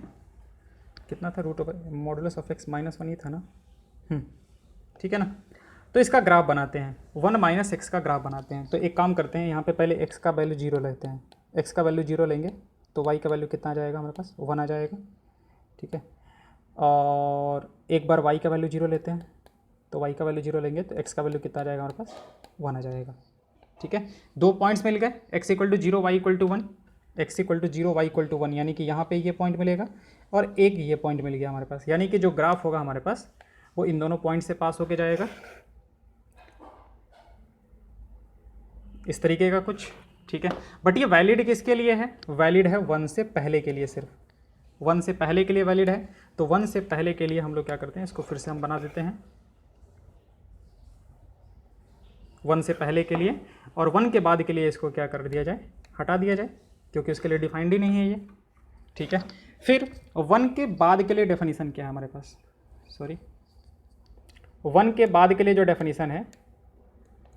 कितना था root over modulus of x minus one ही था ना। ठीक है ना, तो इसका ग्राफ बनाते हैं, वन माइनस एक्स का ग्राफ बनाते हैं। तो एक काम करते हैं, यहाँ पे पहले एक्स का वैल्यू जीरो लेते हैं, एक्स का वैल्यू जीरो लेंगे तो वाई का वैल्यू कितना आ जाएगा हमारे पास, वन आ जाएगा। ठीक है, और एक बार वाई का वैल्यू जीरो लेते हैं तो वाई का वैल्यू जीरो लेंगे तो एक्स का वैल्यू कितना आ जाएगा हमारे पास, वन आ जाएगा। ठीक है, दो पॉइंट्स मिल गए, x equal to zero, y equal to one, x equal to zero, y equal to one, यानी कि यहाँ पे ये पॉइंट मिलेगा और एक ये पॉइंट मिल गया हमारे पास, यानी कि जो ग्राफ होगा हमारे पास वो इन दोनों पॉइंट से पास होके जाएगा, इस तरीके का कुछ। ठीक है, बट ये वैलिड किसके लिए है, वैलिड है वन से पहले के लिए, सिर्फ वन से पहले के लिए वैलिड है। तो वन से पहले के लिए हम लोग क्या करते हैं, इसको फिर से हम बना देते हैं, वन से पहले के लिए, और वन के बाद के लिए इसको क्या कर दिया जाए, हटा दिया जाए, क्योंकि उसके लिए डिफाइंड ही नहीं है ये। ठीक है, फिर वन के बाद के लिए डेफिनीसन क्या है हमारे पास, सॉरी, वन के बाद के लिए जो डेफिनीसन है,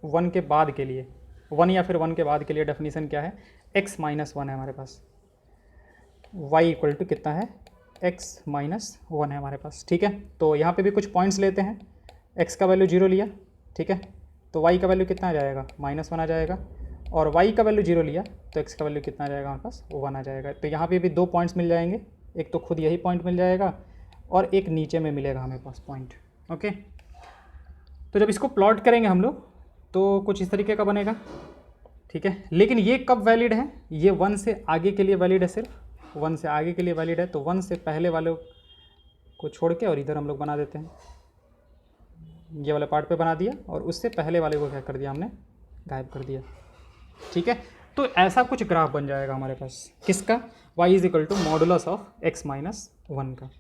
वन के बाद के लिए, वन या फिर वन के बाद के लिए डेफिनीसन क्या है, एक्स माइनस वन है हमारे पास, वाई इक्वल टू कितना है, एक्स माइनस वन है हमारे पास। ठीक है, तो यहाँ पे भी कुछ पॉइंट्स लेते हैं, एक्स का वैल्यू जीरो लिया, ठीक है, तो वाई का वैल्यू कितना आ जाएगा, माइनस वन आ जाएगा, और वाई का वैल्यू जीरो लिया तो एक्स का वैल्यू कितना आ जाएगा हमारे पास, वन आ जाएगा। तो यहाँ पे भी दो पॉइंट्स मिल जाएंगे, एक तो खुद यही पॉइंट मिल जाएगा और एक नीचे में मिलेगा हमें पास पॉइंट। ओके, तो जब इसको प्लॉट करेंगे हम लोग तो कुछ इस तरीके का बनेगा, ठीक है। लेकिन ये कब वैलिड है, ये 1 से आगे के लिए वैलिड है, सिर्फ 1 से आगे के लिए वैलिड है। तो 1 से पहले वाले को छोड़ के और इधर हम लोग बना देते हैं, ये वाला पार्ट पे बना दिया और उससे पहले वाले को क्या कर दिया हमने, गायब कर दिया, ठीक है। तो ऐसा कुछ ग्राफ बन जाएगा हमारे पास, किसका, y is equal to modulus of x minus 1 का,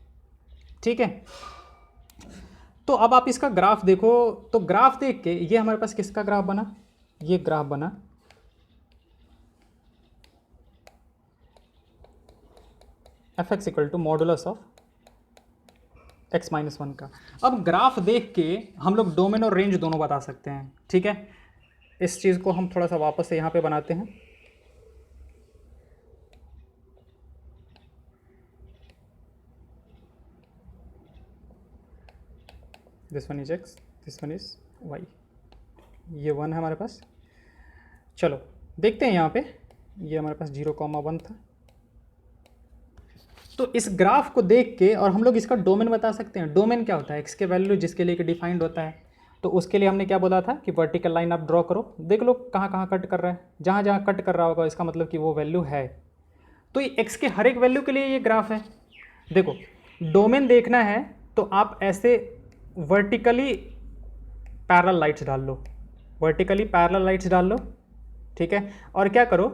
ठीक है। तो अब आप इसका ग्राफ देखो, तो ग्राफ देख के ये हमारे पास किसका ग्राफ बना, ये ग्राफ बना f x equal to modulus of x minus 1 का। अब ग्राफ देख के हम लोग डोमेन और रेंज दोनों बता सकते हैं, ठीक है। इस चीज़ को हम थोड़ा सा वापस से यहाँ पे बनाते हैं, this one is x, this one is y, ये 1 है हमारे पास। चलो देखते हैं यहाँ पे, ये हमारे पास 0,1 था। तो इस ग्राफ को देख के और हम लोग इसका डोमेन बता सकते हैं। डोमेन क्या होता है, x के वैल्यू जिसके लिए डिफाइंड होता है। तो उसके लिए हमने क्या बोला था कि वर्टिकल लाइन आप ड्रॉ करो, देख लो कहाँ कहाँ कट कर रहा है, जहाँ जहाँ कट कर रहा होगा इसका मतलब कि वो वैल्यू है। तो ये x के हर एक वैल्यू के लिए ये ग्राफ है। देखो डोमेन देखना है तो आप ऐसे वर्टिकली पैरेलल लाइट्स डाल लो, वर्टिकली पैरेलल लाइट्स डाल लो, ठीक है। और क्या करो,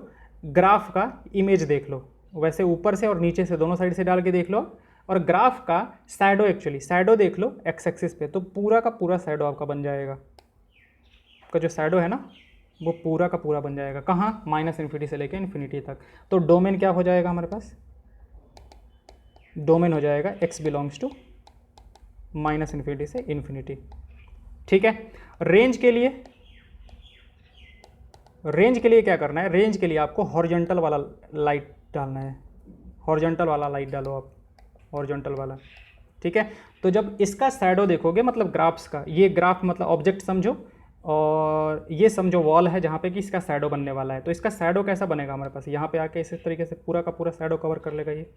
ग्राफ का इमेज देख लो, वैसे ऊपर से और नीचे से दोनों साइड से डाल के देख लो। और ग्राफ का शैडो, एक्चुअली शैडो देख लो एक्स एक्सिस पे, तो पूरा का पूरा शैडो आपका बन जाएगा। आपका जो शैडो है ना वो पूरा का पूरा बन जाएगा, कहाँ, माइनस इन्फिनिटी से लेकर इन्फिनिटी तक। तो डोमेन क्या हो जाएगा हमारे पास, डोमेन हो जाएगा x belongs to minus infinity से इन्फिनिटी, ठीक है। रेंज के लिए, रेंज के लिए क्या करना है, रेंज के लिए आपको हॉरिजॉन्टल वाला लाइट डालना है, हॉरिजॉन्टल वाला लाइट डालो आप, हॉरिजॉन्टल वाला, ठीक है। तो जब इसका शैडो देखोगे, मतलब ग्राफ्स का, ये ग्राफ मतलब ऑब्जेक्ट समझो और ये समझो वॉल है जहाँ पे कि इसका शैडो बनने वाला है। तो इसका शैडो कैसा बनेगा हमारे पास, यहाँ पे आके इस तरीके से पूरा का पूरा शैडो कवर कर लेगा, ये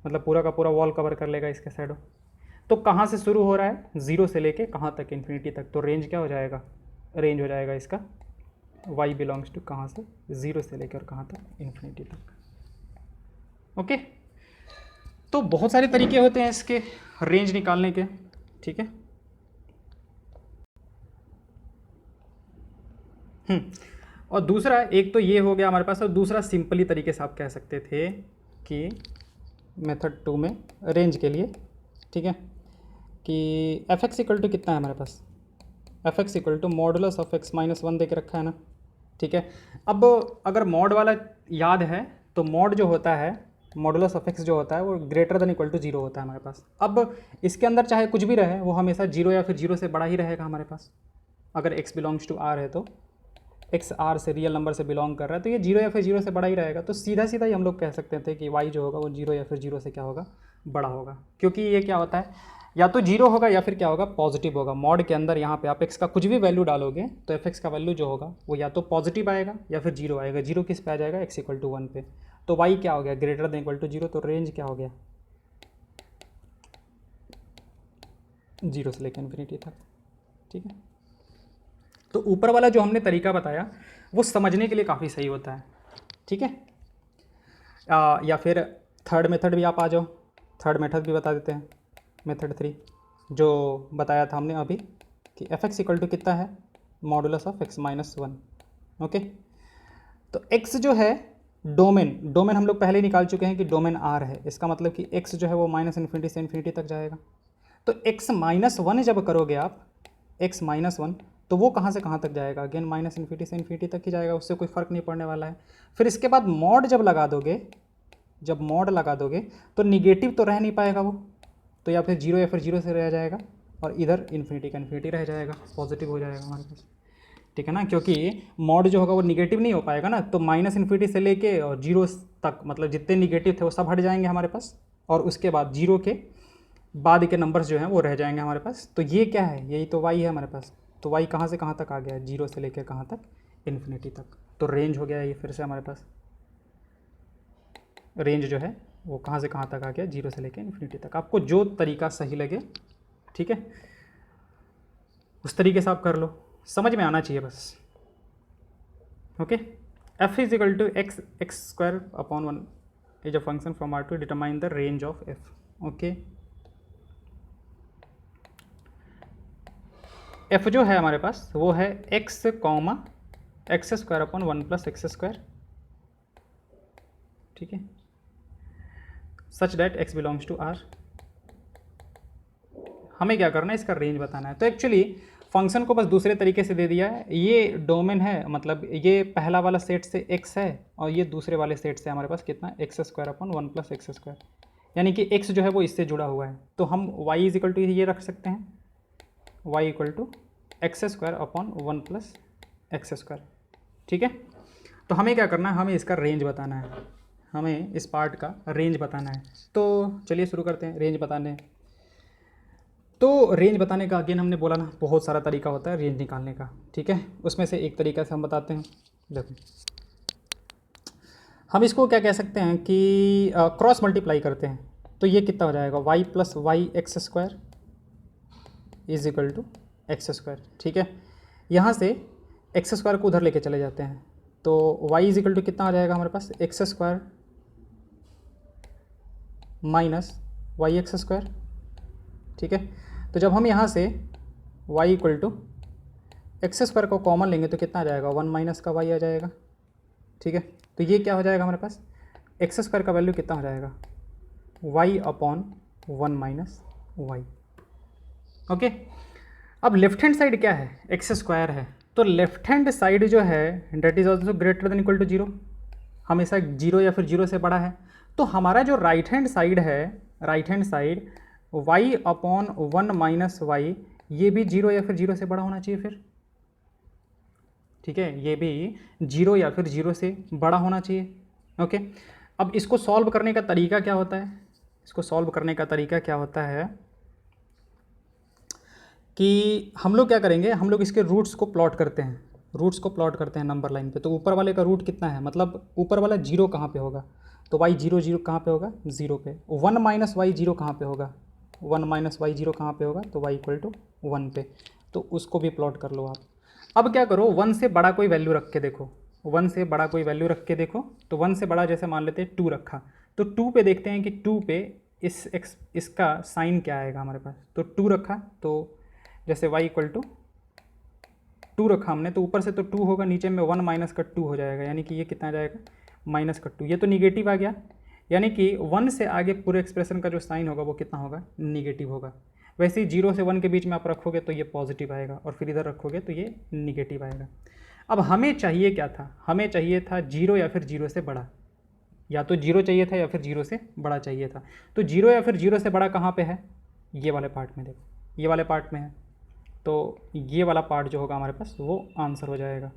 मतलब पूरा का पूरा वॉल कवर कर लेगा इसका शैडो। तो कहाँ से शुरू हो रहा है, 0 से लेके कहाँ तक, इन्फिनिटी तक। तो रेंज क्या हो जाएगा, रेंज हो जाएगा इसका y बिलोंग्स टू कहाँ से, 0 से लेकर कहाँ तक, इन्फिनिटी तक, ओके। तो बहुत सारे तरीके होते हैं इसके रेंज निकालने के, ठीक है। और दूसरा, एक तो ये हो गया हमारे पास, और दूसरा सिंपली तरीके से आप कह सकते थे कि मेथड 2 में रेंज के लिए, ठीक है, कि एफ एक्स इक्वल टू कितना है हमारे पास, f x equal to modulus of x minus 1 दे के रखा है ना, ठीक है। अब अगर मॉड वाला याद है तो मॉड जो होता है, मॉडुलस ऑफ x जो होता है वो ग्रेटर देन इक्वल टू 0 होता है हमारे पास। अब इसके अंदर चाहे कुछ भी रहे वो हमेशा 0 या फिर 0 से बड़ा ही रहेगा हमारे पास। अगर x बिलोंग्स टू r है तो x r से रियल नंबर से बिलोंग कर रहा है तो ये 0 या फिर 0 से बड़ा ही रहेगा। तो सीधा सीधा ही हम लोग कह सकते थे कि y जो होगा वो 0 या फिर 0 से क्या होगा, बड़ा होगा। क्योंकि ये क्या होता है, या तो 0 होगा या फिर क्या होगा, पॉजिटिव होगा। मॉड के अंदर यहाँ पे आप x का कुछ भी वैल्यू डालोगे तो एफ एक्स का वैल्यू जो होगा वो या तो पॉजिटिव आएगा या फिर 0 आएगा। 0 किस पे आ जाएगा, x इक्वल टू 1 पे। तो y क्या हो गया, ग्रेटर देन इक्वल टू 0। तो रेंज क्या हो गया, 0 से लेकर इन्फिनिटी तक, ठीक है। तो ऊपर वाला जो हमने तरीका बताया वो समझने के लिए काफ़ी सही होता है, ठीक है। या फिर थर्ड मेथड भी आप आ जाओ, थर्ड मेथड भी बता देते हैं, मेथड 3 जो बताया था हमने अभी कि एफ एक्स इक्वल टू कितना है, modulus of x minus 1, okay. तो x जो है डोमेन, डोमेन हम लोग पहले निकाल चुके हैं कि डोमेन r है। इसका मतलब कि x जो है वो माइनस इन्फिनिटी से इन्फिनिटी तक जाएगा। तो x माइनस 1 जब करोगे आप, x माइनस 1, तो वो कहाँ से कहाँ तक जाएगा, अगेन माइनस इन्फिनिटी से इन्फिनिटी तक ही जाएगा, उससे कोई फ़र्क नहीं पड़ने वाला है। फिर इसके बाद मॉड जब लगा दोगे, जब मॉड लगा दोगे तो निगेटिव तो रह नहीं पाएगा वो, तो या फिर 0 या फिर 0 से रह जाएगा और इधर इन्फिनिटी का इन्फिनिटी रह जाएगा, पॉजिटिव हो जाएगा हमारे पास, ठीक है ना। क्योंकि मॉड जो होगा वो निगेटिव नहीं हो पाएगा ना, तो माइनस इन्फिनिटी से लेके और 0 तक मतलब जितने निगेटिव थे वो सब हट जाएंगे हमारे पास, और उसके बाद 0 के बाद के नंबर्स जो हैं वो रह जाएंगे हमारे पास। तो ये क्या है, यही तो y है हमारे पास। तो y कहाँ से कहाँ तक आ गया, 0 से लेकर कहाँ तक, इन्फिनिटी तक। तो रेंज हो गया ये फिर से हमारे पास, रेंज जो है वो कहाँ से कहाँ तक आ गया, 0 से लेकर इन्फिनिटी तक। आपको जो तरीका सही लगे, ठीक है, उस तरीके से आप कर लो, समझ में आना चाहिए बस। Okay, f is equal to x square upon 1 is a function from R to determine the range of f। Okay, f जो है हमारे पास वो है x comma x square upon 1 plus x square, ठीक है, such that x belongs to R। हमें क्या करना है, इसका रेंज बताना है। तो एक्चुअली फंक्शन को बस दूसरे तरीके से दे दिया है। ये डोमेन है, मतलब ये पहला वाला सेट से x है और ये दूसरे वाले सेट से हमारे पास कितना, x square upon 1 plus x square, यानी कि x जो है वो इससे जुड़ा हुआ है। तो हम y इज इक्वल टू ये रख सकते हैं, y equal to x square upon 1 plus x square, ठीक है। तो हमें क्या करना है, हमें इसका रेंज बताना है, हमें इस पार्ट का रेंज बताना है। तो चलिए शुरू करते हैं रेंज बताने। तो रेंज बताने का अगेन हमने बोला ना, बहुत सारा तरीका होता है रेंज निकालने का, ठीक है। उसमें से एक तरीका से हम बताते हैं। देखो, हम इसको क्या कह सकते हैं कि क्रॉस मल्टीप्लाई करते हैं। तो ये कितना हो जाएगा, y plus y x square is equal to x square, ठीक है। यहाँ से एक्स स्क्वायर को उधर लेके चले जाते हैं, तो y इज इक्वल टू कितना आ जाएगा हमारे पास, x square minus y x square, ठीक है। तो जब हम यहाँ से y equal to x square को कॉमन लेंगे तो कितना आ जाएगा, 1 माइनस का y आ जाएगा, ठीक है। तो ये क्या हो जाएगा हमारे पास, एक्स स्क्वायर का वैल्यू कितना हो जाएगा, y upon 1 minus y. Okay, अब लेफ्ट हैंड साइड क्या है, एक्स स्क्वायर है, तो लेफ्ट हैंड साइड जो है that is also greater than equal to 0, हमेशा 0 या फिर 0 से बड़ा है। तो हमारा जो राइट हैंड साइड है, right hand side y upon 1 minus y, ये भी 0 या फिर 0 से बड़ा होना चाहिए फिर, ठीक है, ये भी 0 या फिर 0 से बड़ा होना चाहिए। ओके, अब इसको सॉल्व करने का तरीका क्या होता है, इसको सॉल्व करने का तरीका क्या होता है कि हम लोग क्या करेंगे, हम लोग इसके रूट्स को प्लॉट करते हैं, रूट्स को प्लॉट करते हैं नंबर लाइन पे। तो ऊपर वाले का रूट कितना है, मतलब ऊपर वाला 0 कहाँ पे होगा, तो y 0 0 कहाँ पे होगा, 0 पे। 1 माइनस वाई 0 कहाँ पे होगा, 1 माइनस वाई 0 कहाँ पे होगा, तो y इक्वल टू 1 पे। तो उसको भी प्लॉट कर लो आप। अब क्या करो, 1 से बड़ा कोई वैल्यू रख के देखो, 1 से बड़ा कोई वैल्यू रख के देखो। तो 1 से बड़ा जैसे मान लेते हैं 2 रखा, तो 2 पे देखते हैं कि 2 पे इसका साइन क्या आएगा हमारे पास। तो 2 रखा, तो जैसे y इक्वल टू 2 रखा हमने, तो ऊपर से तो 2 होगा, नीचे में 1 माइनस का 2 हो जाएगा, यानी कि ये कितना आ जाएगा, माइनस का 2। ये तो निगेटिव आ गया, यानी कि 1 से आगे पूरे एक्सप्रेशन का जो साइन होगा वो कितना होगा, निगेटिव होगा। वैसे ही 0 से 1 के बीच में आप रखोगे तो ये पॉजिटिव आएगा, और फिर इधर रखोगे तो ये निगेटिव आएगा। अब हमें चाहिए क्या था, हमें चाहिए था 0 या फिर 0 से बड़ा, या तो 0 चाहिए था या फिर 0 से बड़ा चाहिए था। तो 0 या फिर 0 से बड़ा कहाँ पे है, ये वाले पार्ट में, देखो ये वाले पार्ट में है, तो ये वाला पार्ट जो होगा हमारे पास वो आंसर हो जाएगा।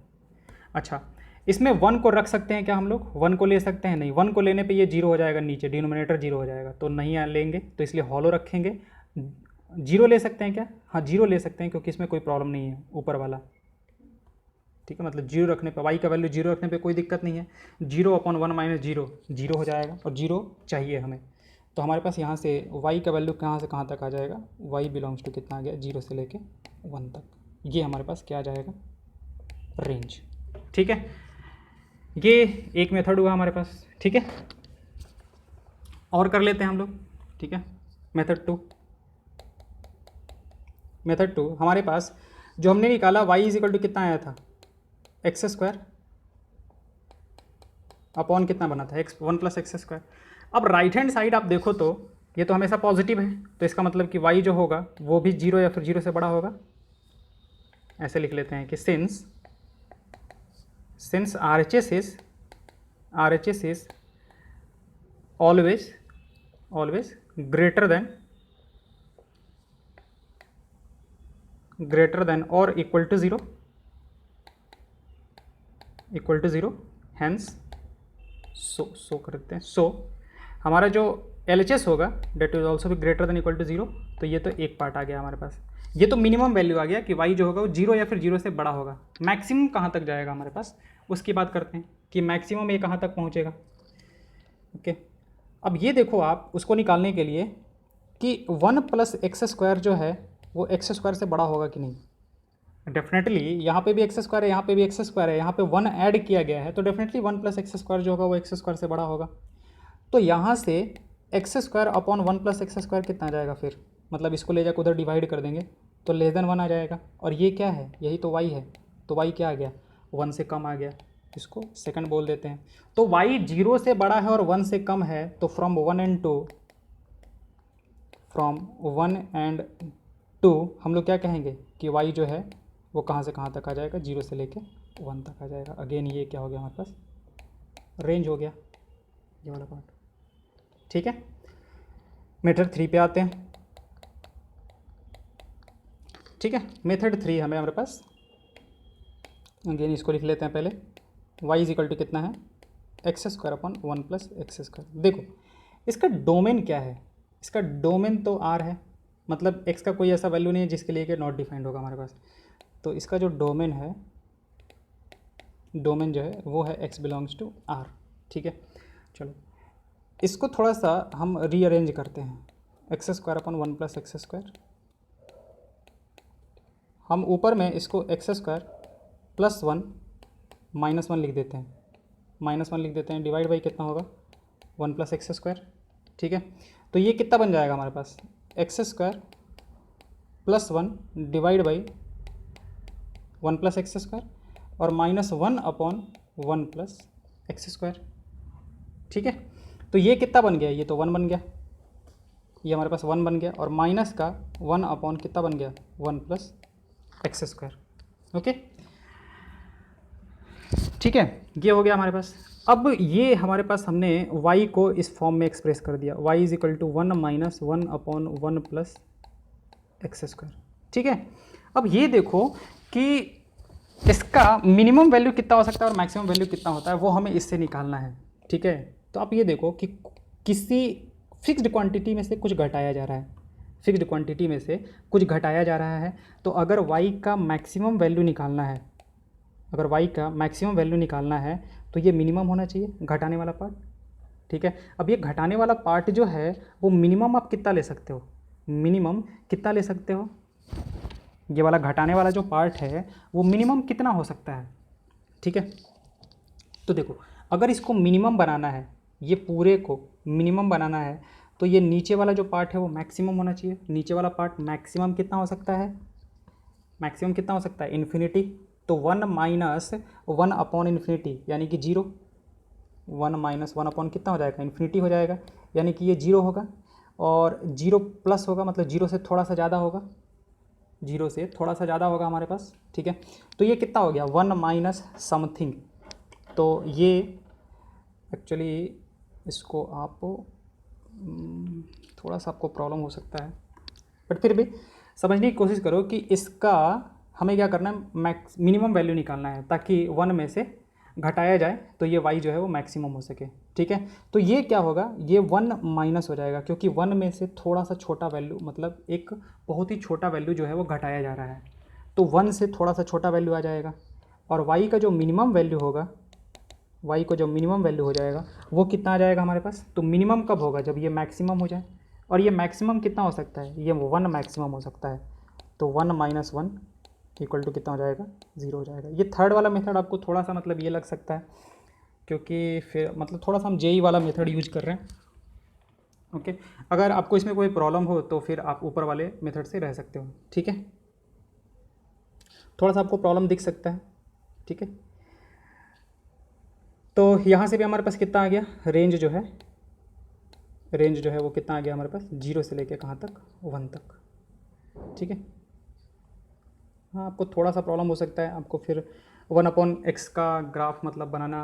अच्छा, इसमें 1 को रख सकते हैं क्या हम लोग, 1 को ले सकते हैं, नहीं, 1 को लेने पे ये 0 हो जाएगा, नीचे डिनोमिनेटर 0 हो जाएगा, तो नहीं लेंगे, तो इसलिए हॉलो रखेंगे। 0 ले सकते हैं क्या, हाँ 0 ले सकते हैं, क्योंकि इसमें कोई प्रॉब्लम नहीं है ऊपर वाला, ठीक है। मतलब 0 रखने पे, y का वैल्यू 0 रखने पे कोई दिक्कत नहीं है। 0 अपॉन 1 माइनस 0 0 हो जाएगा, और 0 चाहिए हमें। तो हमारे पास यहाँ से y का वैल्यू कहाँ से कहाँ तक आ जाएगा, y बिलोंग्स टू कितना आ गया, 0 से लेके 1 तक। ये हमारे पास क्या आ जाएगा, रेंज, ठीक है। ये एक मेथड हुआ हमारे पास, ठीक है। और कर लेते हैं हम लोग, ठीक है। मेथड 2, मेथड 2 हमारे पास जो हमने निकाला y इज इक्वल टू कितना आया था, एक्स स्क्वायर अपॉन कितना बना था, एक्स 1 प्लस एक्स स्क्वायर। अब राइट हैंड साइड आप देखो तो ये तो हमेशा पॉजिटिव है, तो इसका मतलब कि y जो होगा वो भी 0 या फिर 0 से बड़ा होगा। ऐसे लिख लेते हैं कि since RHS is always greater than और इक्वल टू 0, हैंस सो करते हैं। सो हमारा जो LHS होगा डेट इज ऑल्सो भी ग्रेटर देन इक्वल टू 0, तो ये तो एक पार्ट आ गया हमारे पास। ये तो मिनिमम वैल्यू आ गया कि y जो होगा वो 0 या फिर 0 से बड़ा होगा। मैक्सिमम कहाँ तक जाएगा हमारे पास, उसकी बात करते हैं कि मैक्सिमम ये कहाँ तक पहुँचेगा। ओके, अब ये देखो आप उसको निकालने के लिए कि 1 प्लस एक्स स्क्वायर जो है वो एक्स स्क्वायर से बड़ा होगा कि नहीं। डेफिनेटली यहाँ पे भी एक्स स्क्वायर है, यहाँ पे भी एक्स स्क्वायर है, यहाँ पे 1 ऐड किया गया है, तो डेफिनेटली 1 प्लस एक्स स्क्वायर जो होगा वो एक्स स्क्वायर से बड़ा होगा। तो यहाँ से x square upon 1 plus x square कितना आ जाएगा फिर, मतलब इसको ले जाकर उधर डिवाइड कर देंगे तो लेस देन 1 आ जाएगा। और ये क्या है, यही तो y है, तो y क्या आ गया, 1 से कम आ गया, इसको सेकंड बोल देते हैं। तो y 0 से बड़ा है और 1 से कम है, तो फ्रॉम 1 एंड 2 हम लोग क्या कहेंगे कि y जो है वो कहाँ से कहाँ तक आ जाएगा, 0 से लेके 1 तक आ जाएगा। अगेन ये क्या हो गया हमारे पास, रेंज हो गया ये वाला पार्ट। ठीक है, मेथड 3 पे आते हैं। ठीक है, मेथड 3 हमें हमारे पास, अगेन इसको लिख लेते हैं पहले, y इज इक्वल टू कितना है, x square upon 1 plus x square. देखो इसका डोमेन क्या है, इसका डोमेन तो r है, मतलब x का कोई ऐसा वैल्यू नहीं है जिसके लिए कि नॉट डिफाइंड होगा हमारे पास। तो इसका जो डोमेन है, डोमेन जो है वो है x बिलोंग्स टू r। ठीक है, चलो इसको थोड़ा सा हम रीअरेंज करते हैं, x square upon 1 plus x square, हम ऊपर में इसको एक्स स्क्वायर प्लस 1 माइनस 1 लिख देते हैं, -1 लिख देते हैं, डिवाइड बाई कितना होगा, 1 प्लस एक्स स्क्वायर। ठीक है, तो ये कितना बन जाएगा हमारे पास, x square plus 1 divide by 1 plus x square और -1 अपॉन 1 प्लस एक्स स्क्वायर। ठीक है, तो ये कितना बन गया, ये तो 1 बन गया, ये हमारे पास 1 बन गया, और माइनस का 1 अपॉन कितना बन गया, 1 प्लस एक्स स्क्वायर। ओके, ठीक है, ये हो गया हमारे पास। अब ये हमारे पास हमने y को इस फॉर्म में एक्सप्रेस कर दिया, y is equal to 1 minus 1 upon 1 plus x square. ठीक है, अब ये देखो कि इसका मिनिमम वैल्यू कितना हो सकता है और मैक्सिमम वैल्यू कितना होता है, वो हमें इससे निकालना है। ठीक है, तो आप ये देखो कि किसी फिक्स्ड क्वांटिटी में से कुछ घटाया जा रहा है, फिक्स्ड क्वांटिटी में से कुछ घटाया जा रहा है, तो अगर y का मैक्सिमम वैल्यू निकालना है, अगर y का मैक्सिमम वैल्यू निकालना है तो ये मिनिमम होना चाहिए, घटाने वाला पार्ट। ठीक है, अब ये घटाने वाला पार्ट जो है वो मिनिमम आप कितना ले सकते हो, मिनिमम कितना ले सकते हो, ये वाला घटाने वाला जो पार्ट है वो मिनिमम कितना हो सकता है। ठीक है, तो देखो अगर इसको मिनिमम बनाना है, ये पूरे को मिनिमम बनाना है, तो ये नीचे वाला जो पार्ट है वो मैक्सिमम होना चाहिए। नीचे वाला पार्ट मैक्सिमम कितना हो सकता है, मैक्सिमम कितना हो सकता है, इन्फिनिटी। तो 1 माइनस 1 अपॉन इन्फिनिटी यानी कि 0, 1 माइनस 1 अपॉन कितना हो जाएगा, इन्फिनिटी हो जाएगा, यानी कि ये 0 होगा, और 0 प्लस होगा, मतलब 0 से थोड़ा सा ज़्यादा होगा, 0 से थोड़ा सा ज़्यादा होगा हमारे पास। ठीक है, तो ये कितना हो गया, 1 माइनस समथिंग। तो ये एक्चुअली इसको आप थोड़ा सा आपको प्रॉब्लम हो सकता है, बट फिर भी समझने की कोशिश करो कि इसका हमें क्या करना है, मैक्स मिनिमम वैल्यू निकालना है, ताकि 1 में से घटाया जाए तो ये y जो है वो मैक्सिमम हो सके। ठीक है, तो ये क्या होगा, ये 1 माइनस हो जाएगा, क्योंकि 1 में से थोड़ा सा छोटा वैल्यू, मतलब एक बहुत ही छोटा वैल्यू जो है वो घटाया जा रहा है, तो 1 से थोड़ा सा छोटा वैल्यू आ जाएगा, और y का जो मिनिमम वैल्यू होगा, y को जो मिनिमम वैल्यू हो जाएगा वो कितना आ जाएगा हमारे पास। तो मिनिमम कब होगा, जब ये मैक्सिमम हो जाए, और ये मैक्सिमम कितना हो सकता है, ये 1 मैक्सिमम हो सकता है, तो 1 माइनस 1 इक्वल टू कितना हो जाएगा, 0 हो जाएगा। ये थर्ड वाला मेथड आपको थोड़ा सा मतलब ये लग सकता है, क्योंकि फिर मतलब थोड़ा सा हम जेई वाला मेथड यूज कर रहे हैं। ओके, अगर आपको इसमें कोई प्रॉब्लम हो तो फिर आप ऊपर वाले मेथड से रह सकते हो। ठीक है, थोड़ा सा आपको प्रॉब्लम दिख सकता है। ठीक है, तो यहाँ से भी हमारे पास कितना आ गया, रेंज जो है, रेंज जो है वो कितना आ गया हमारे पास, 0 से लेके कहाँ तक, 1 तक। ठीक है, हाँ आपको थोड़ा सा प्रॉब्लम हो सकता है, आपको फिर 1/x का ग्राफ मतलब बनाना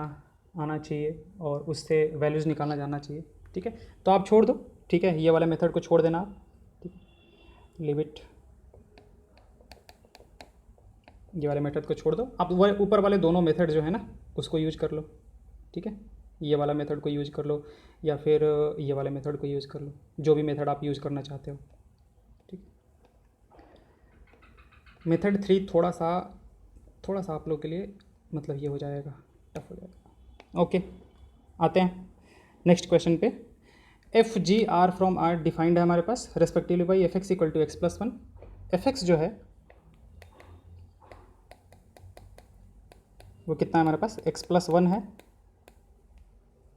आना चाहिए और उससे वैल्यूज़ निकालना जाना चाहिए। ठीक है, तो आप छोड़ दो। ठीक है, ये वाला मेथड को छोड़ देना आप। ठीक है, लिमिट, ये वाले मेथड को छोड़ दो, आप ऊपर वाले दोनों मेथड जो है ना उसको यूज कर लो। ठीक है, ये वाला मेथड को यूज़ कर लो या फिर ये वाले मेथड को यूज़ कर लो, जो भी मेथड आप यूज़ करना चाहते हो। ठीक, मेथड 3 थोड़ा सा आप लोग के लिए मतलब ये हो जाएगा, टफ हो जाएगा। ओके, आते हैं नेक्स्ट क्वेश्चन पे। F g R from R defined है हमारे पास respectively by f x equal to x plus 1। एफ एक्स जो है वो कितना है हमारे पास x+1 है,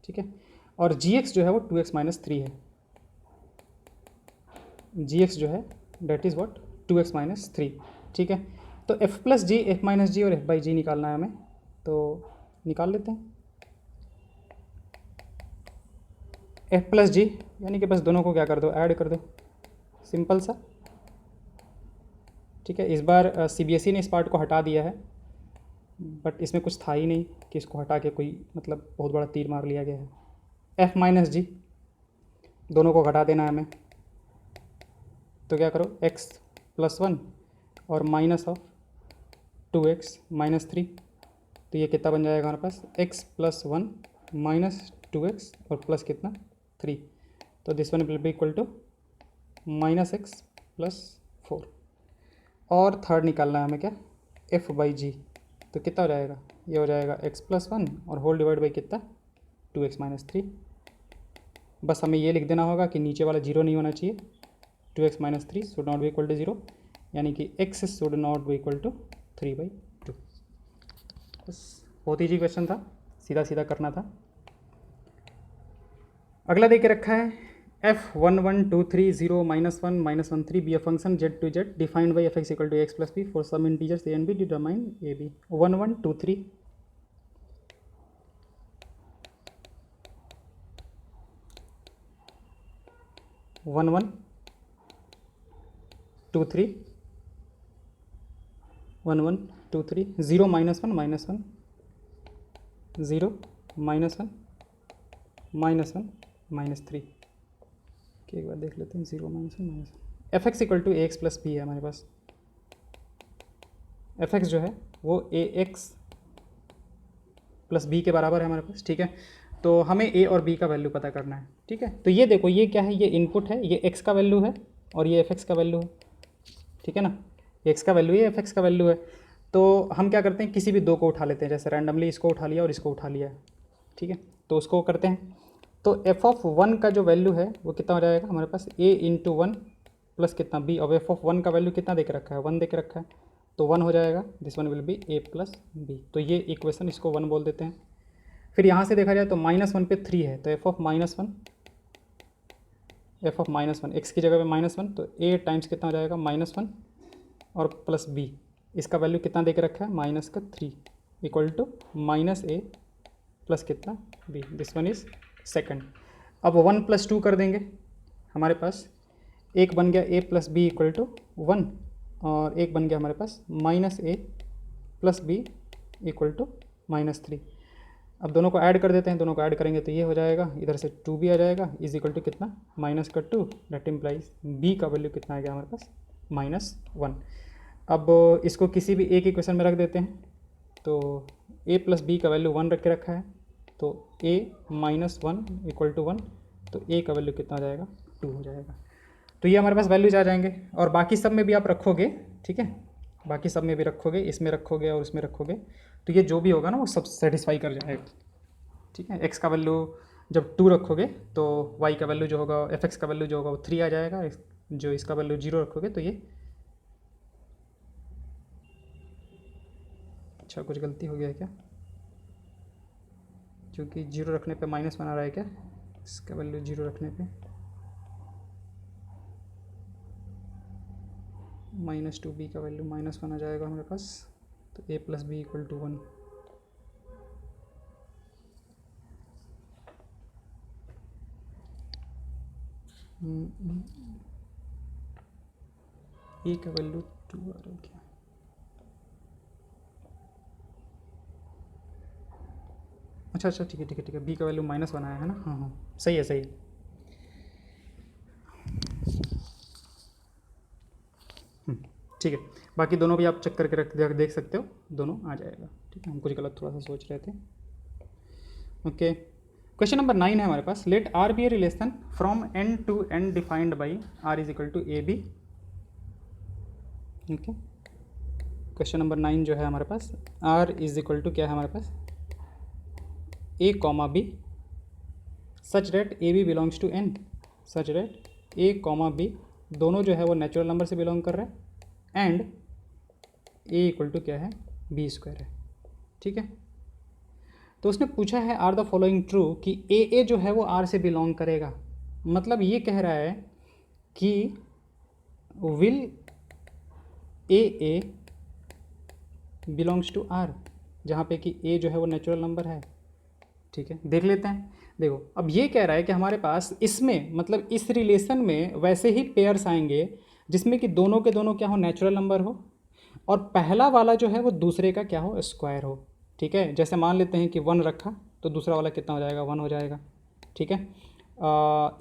ठीक है। और gx जो है वो 2x-3 है, gx जो है डेट इज़ व्हाट 2x-3, ठीक है। तो f+g, f-g और f/g निकालना है हमें, तो निकाल लेते हैं। f+g यानी कि बस दोनों को क्या कर दो, ऐड कर दो, सिंपल सा, ठीक है। इस बार CBSE ने इस पार्ट को हटा दिया है, बट इसमें कुछ था ही नहीं कि इसको हटा के कोई मतलब बहुत बड़ा तीर मार लिया गया है। f-g दोनों को घटा देना है हमें, तो क्या करो x+1 और -2x-3, तो ये कितना बन जाएगा हमारे पास x+1 -2x और प्लस कितना 3, तो this one will be equal to -x+4। और थर्ड निकालना है हमें क्या, f/g, तो कितना हो जाएगा, ये हो जाएगा x+1 और होल डिवाइड बाई कितना 2x-3। बस हमें ये लिख देना होगा कि नीचे वाला जीरो नहीं होना चाहिए, 2x-3 should not be equal to 0, यानी कि x should not be equal to 3/2। बस बहुत ईजी क्वेश्चन था, सीधा सीधा करना था। अगला दे के रखा है f(11,2,3,0, -1, -1,3) be a function z to z defined by f(x) equal to ax plus b for some integers a and b determine a b 1 1 2 3 1 1 2 3 1 1 2 3 0 -1 -1 0 -1 -1 -3। एक बार देख लेते हैं, 0 -1 f(x) equal to ax plus b है हमारे पास। f(x) जो है वो ax plus b के बराबर है हमारे पास, ठीक है। तो हमें a और b का वैल्यू पता करना है, ठीक है। तो ये देखो, ये क्या है, ये इनपुट है, ये x का वैल्यू है और ये f(x) का वैल्यू है, ठीक है ना। ये x का वैल्यू है, f(x) का वैल्यू है। तो हम क्या करते हैं, किसी भी दो को उठा लेते हैं, जैसे रैंडमली इसको उठा लिया और इसको उठा लिया, ठीक है। तो उसको करते हैं, तो f(1) का जो वैल्यू है वो कितना हो जाएगा हमारे पास, a × 1 प्लस कितना b। अब f(1) का वैल्यू कितना दे के रखा है, 1 दे के रखा है, तो 1 हो जाएगा, this one will B a plus b। तो ये इक्वेशन, इसको 1 बोल देते हैं। फिर यहाँ से देखा जाए तो -1 पे 3 है, तो f(-1) x की जगह पे -1, तो a टाइम्स कितना हो जाएगा -1 और प्लस b, इसका वैल्यू कितना दे के रखा है -3 इक्वल टू -a प्लस कितना b, this one is second. अब 1 + 2 कर देंगे, हमारे पास एक बन गया a plus B equal to 1 और एक बन गया हमारे पास -a plus B equal to -3। अब दोनों को ऐड कर देते हैं, दोनों को ऐड करेंगे तो ये हो जाएगा, इधर से 2 भी आ जाएगा, इज इक्वल टू कितना -2, दैट इम्प्लाइज b का वैल्यू कितना आ गया हमारे पास -1। अब इसको किसी भी एक इक्वेशन में रख देते हैं, तो a प्लस बी का वैल्यू 1 रख के रखा है, तो a -1 इक्वल टू 1, तो a का वैल्यू कितना आ जाएगा 2 हो जाएगा। तो ये हमारे पास वैल्यूज आ जाएंगे, और बाकी सब में भी आप रखोगे, ठीक है, बाकी सब में भी रखोगे, इसमें रखोगे और इसमें रखोगे, तो ये जो भी होगा ना वो सब सेटिस्फाई कर जाएगा, ठीक है। x का वैल्यू जब 2 रखोगे तो y का वैल्यू जो होगा, f(x) का वैल्यू जो होगा वो 3 आ जाएगा, जो इसका वैल्यू 0 रखोगे तो ये, अच्छा कुछ गलती हो गया है क्या, क्योंकि 0 रखने पे -1 आ रहा है क्या, इसका वैल्यू 0 रखने पे -2b का वैल्यू -1 आ जाएगा हमारे पास, तो a plus B equal to 1। a का वैल्यू 2 आ रहा है क्या, अच्छा ठीक है, b का वैल्यू -1 आया है ना, हाँ सही है, सही है। ठीक है, बाकी दोनों भी आप चेक करके देख सकते हो, दोनों आ जाएगा, ठीक है। हम कुछ गलत थोड़ा सा सोच रहे थे। ओके, क्वेश्चन नंबर 9 है हमारे पास, let R be a relation from n to n defined by r is equal to A b. Okay, question number 9 जो है हमारे पास, r इज इक्वल टू क्या है हमारे पास, a, b such that a B belongs to n, such that a, b दोनों जो है वो नेचुरल नंबर से बिलोंग कर रहे हैं, एंड a इक्वल टू क्या है b² है, ठीक है। तो उसने पूछा है आर द फॉलोइंग ट्रू कि ए जो है वो आर से बिलोंग करेगा। मतलब ये कह रहा है कि will A belongs to R, जहाँ पे कि ए जो है वो नेचुरल नंबर है। ठीक है, देख लेते हैं। देखो अब ये कह रहा है कि हमारे पास इसमें मतलब इस रिलेशन में वैसे ही पेयर्स आएंगे जिसमें कि दोनों के दोनों क्या हो, नेचुरल नंबर हो, और पहला वाला जो है वो दूसरे का क्या हो, स्क्वायर हो। ठीक है, जैसे मान लेते हैं कि 1 रखा तो दूसरा वाला कितना हो जाएगा, 1 हो जाएगा। ठीक है,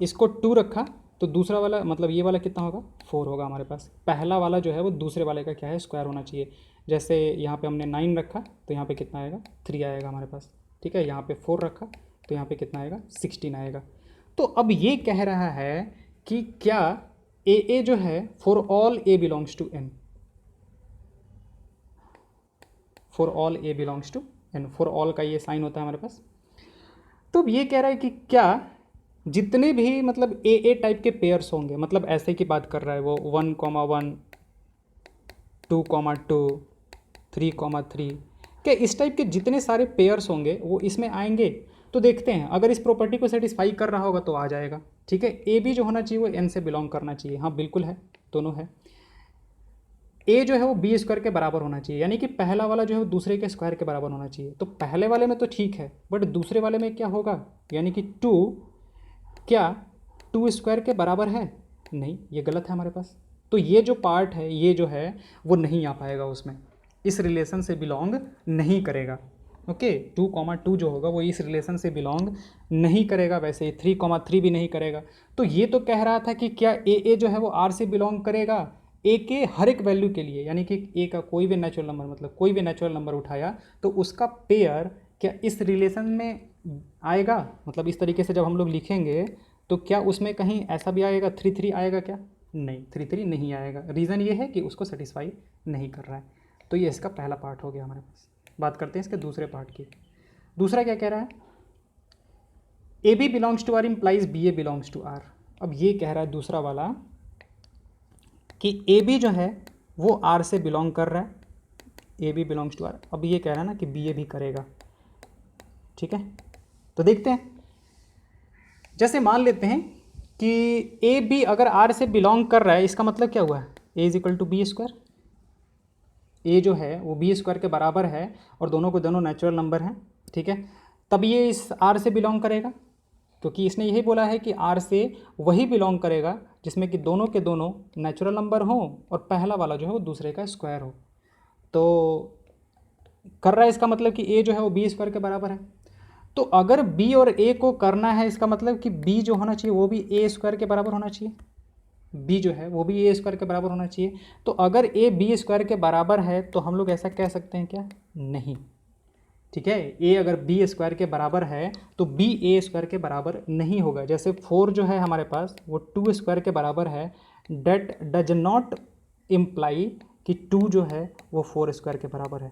इसको 2 रखा तो दूसरा वाला मतलब ये वाला कितना होगा, 4 होगा हमारे पास। पहला वाला जो है वो दूसरे वाले का क्या है, स्क्वायर होना चाहिए। जैसे यहाँ पे हमने 9 रखा तो यहाँ पे कितना आएगा, 3 आएगा हमारे पास। ठीक है, यहाँ पे 4 रखा तो यहाँ पे कितना आएगा, 16 आएगा। तो अब ये कह रहा है कि क्या ए जो है for all A belongs to N, for all A belongs to N, for all का ये साइन होता है हमारे पास। तो अब ये कह रहा है कि क्या जितने भी मतलब ए टाइप के पेयर्स होंगे, मतलब ऐसे की बात कर रहा है वो 1,1 2,2 3,3, क्या इस टाइप के जितने सारे पेयर्स होंगे वो इसमें आएंगे। तो देखते हैं, अगर इस प्रॉपर्टी को सेटिस्फाई कर रहा होगा तो आ जाएगा। ठीक है, ए बी जो होना चाहिए वो एन से बिलोंग करना चाहिए। हाँ बिल्कुल है, दोनों है। ए जो है वो बी स्क्वायर के बराबर होना चाहिए, यानी कि पहला वाला जो है वो दूसरे के स्क्वायर के बराबर होना चाहिए। तो पहले वाले में तो ठीक है, बट दूसरे वाले में क्या होगा, यानी कि 2 क्या 2 स्क्वायर के बराबर है, नहीं, ये गलत है हमारे पास। तो ये जो पार्ट है ये जो है वो नहीं आ पाएगा उसमें, इस रिलेशन से बिलोंग नहीं करेगा। ओके, 2,2 जो होगा वो इस रिलेशन से बिलोंग नहीं करेगा, वैसे 3,3 भी नहीं करेगा। तो ये तो कह रहा था कि क्या ए जो है वो आर से बिलोंग करेगा ए के हर एक वैल्यू के लिए, यानी कि ए का कोई भी नेचुरल नंबर, मतलब कोई भी नेचुरल नंबर उठाया तो उसका पेयर क्या इस रिलेशन में आएगा। मतलब इस तरीके से जब हम लोग लिखेंगे तो क्या उसमें कहीं ऐसा भी आएगा 3,3 आएगा क्या, नहीं, 3,3 नहीं आएगा। रीज़न ये है कि उसको सेटिस्फाई नहीं कर रहा है। तो ये इसका पहला पार्ट हो गया हमारे पास। बात करते हैं इसके दूसरे पार्ट की। दूसरा क्या कह रहा है, A B belongs to R implies B A belongs to R. अब ये कह रहा है दूसरा वाला कि ए बी जो है वो आर से बिलोंग कर रहा है, A B belongs to R. अब ये कह रहा है ना कि बी ए भी करेगा। ठीक है, तो देखते हैं। जैसे मान लेते हैं कि ए बी अगर आर से बिलोंग कर रहा है, इसका मतलब क्या हुआ, a is equal to b square. A जो है वो बी स्क्वायर के बराबर है और दोनों को दोनों नेचुरल नंबर हैं। ठीक है, तब ये इस आर से बिलोंग करेगा, क्योंकि इसने यही बोला है कि आर से वही बिलोंग करेगा जिसमें कि दोनों के दोनों नेचुरल नंबर हों और पहला वाला जो है वो दूसरे का स्क्वायर हो। तो कर रहा है, इसका मतलब कि ए जो है वो बी स्क्वायर के बराबर है। तो अगर बी और ए को करना है, इसका मतलब कि बी जो होना चाहिए वो भी ए स्क्वायर के बराबर होना चाहिए, बी जो है वो भी ए स्क्वायर के बराबर होना चाहिए। तो अगर ए बी स्क्वायर के बराबर है तो हम लोग ऐसा कह सकते हैं क्या, नहीं। ठीक है, ए अगर बी स्क्वायर के बराबर है तो बी ए स्क्वायर के बराबर नहीं होगा। जैसे 4 जो है हमारे पास वो 2 स्क्वायर के बराबर है, डेट डज नॉट इम्प्लाई कि 2 जो है वो 4 स्क्वायर के बराबर है।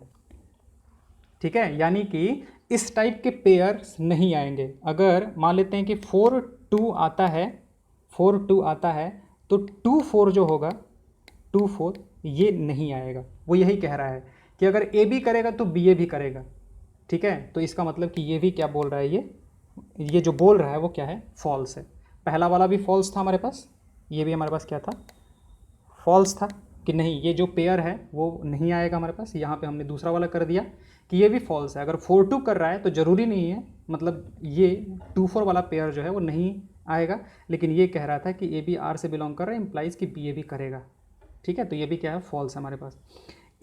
ठीक है, यानी कि इस टाइप के पेयर्स नहीं आएंगे। अगर मान लेते हैं कि 4 2 आता है, 4 2 आता है तो 2 4 जो होगा 2 4 ये नहीं आएगा। वो यही कह रहा है कि अगर ए भी करेगा तो बी ए भी करेगा। ठीक है, तो इसका मतलब कि ये भी क्या बोल रहा है, ये जो बोल रहा है वो क्या है, फॉल्स है। पहला वाला भी फॉल्स था हमारे पास, ये भी हमारे पास क्या था, फॉल्स था कि नहीं ये जो पेयर है वो नहीं आएगा हमारे पास। यहाँ पे हमने दूसरा वाला कर दिया कि ये भी फॉल्स है। अगर 4 2 कर रहा है तो ज़रूरी नहीं है, मतलब ये 2 4 वाला पेयर जो है वो नहीं आएगा। लेकिन ये कह रहा था कि ए बी आर से बिलोंग कर रहा है, इम्प्लाइज कि बी ए भी करेगा। ठीक है, तो ये भी क्या है, फॉल्स है हमारे पास।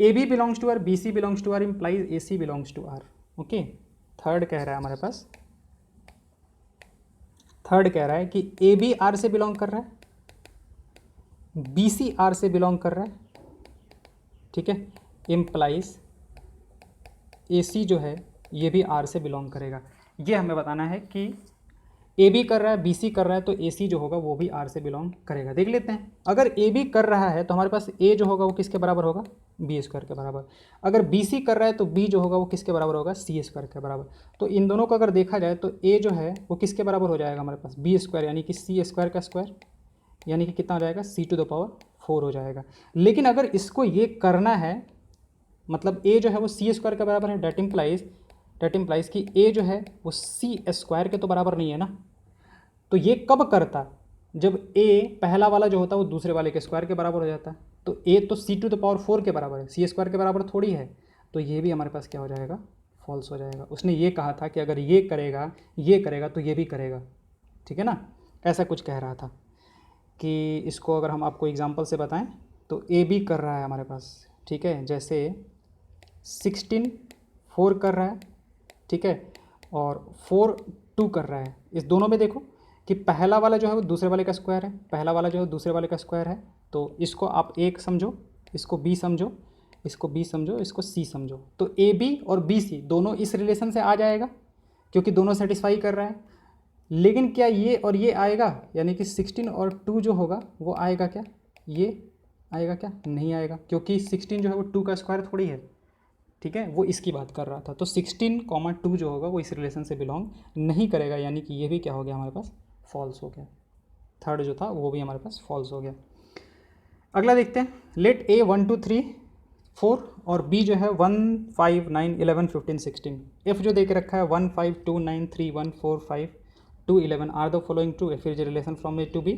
A B belongs to R, b c belongs to R, implies a c belongs to R. Okay, third कह रहा है हमारे पास, थर्ड कह रहा है कि ए बी आर से बिलोंग कर रहा है, बी सी आर से बिलोंग कर रहा है। ठीक है, इम्प्लाइज ए सी जो है ये भी आर से बिलोंग करेगा। ये हमें बताना है कि ए बी कर रहा है, बी सी कर रहा है, तो ए सी जो होगा वो भी आर से बिलोंग करेगा। देख लेते हैं, अगर ए बी कर रहा है तो हमारे पास ए जो होगा वो किसके बराबर होगा, बी स्क्वायर के बराबर। अगर बी सी कर रहा है तो बी जो होगा वो किसके बराबर होगा, सी स्क्वायर के बराबर। तो इन दोनों को अगर देखा जाए तो ए जो है वो किसके बराबर हो जाएगा हमारे पास, बी स्क्वायर, यानी कि सी स्क्वायर का स्क्वायर, यानी कि कितना हो जाएगा, सी टू द पावर 4 हो जाएगा। लेकिन अगर इसको ये करना है मतलब a जो है वो सी स्क्वायर के बराबर है, डेट इम्प्लाइज कि a जो है वो सी स्क्वायर के तो बराबर नहीं है ना। तो ये कब करता, जब a पहला वाला जो होता है वो दूसरे वाले के स्क्वायर के बराबर हो जाता है। तो a तो c⁴ के बराबर है, सी स्क्वायर के बराबर थोड़ी है। तो ये भी हमारे पास क्या हो जाएगा, फॉल्स हो जाएगा। उसने ये कहा था कि अगर ये करेगा तो ये भी करेगा, ठीक है ना। ऐसा कुछ कह रहा था कि इसको अगर हम आपको एग्जांपल से बताएं तो ए बी कर रहा है हमारे पास, ठीक है। जैसे 16 4 कर रहा है, ठीक है, और 4 2 कर रहा है। इस दोनों में देखो कि पहला वाला जो है वो दूसरे वाले का स्क्वायर है, पहला वाला जो है दूसरे वाले का स्क्वायर है। तो इसको आप एक समझो, इसको बी समझो, इसको बी समझो, इसको सी समझो। तो ए बी और बी सी दोनों इस रिलेशन से आ जाएगा क्योंकि दोनों सेटिस्फाई कर रहा है। लेकिन क्या ये और ये आएगा, यानी कि 16 और 2 जो होगा वो आएगा क्या, ये आएगा क्या, नहीं आएगा, क्योंकि 16 जो है वो 2 का स्क्वायर थोड़ी है, ठीक है। वो इसकी बात कर रहा था। तो 16, 2 जो होगा वो इस रिलेशन से बिलोंग नहीं करेगा, यानी कि ये भी क्या हो गया हमारे पास, फॉल्स हो गया। थर्ड जो था वो भी हमारे पास फॉल्स हो गया। अगला देखते हैं, लेट ए 1 2 3 4 और बी जो है 1 5 9 11 15 16। एफ जो दे के रखा है 1 5 2 9 3 1 4 5 2 11 are the following true, F is a relation from A to B,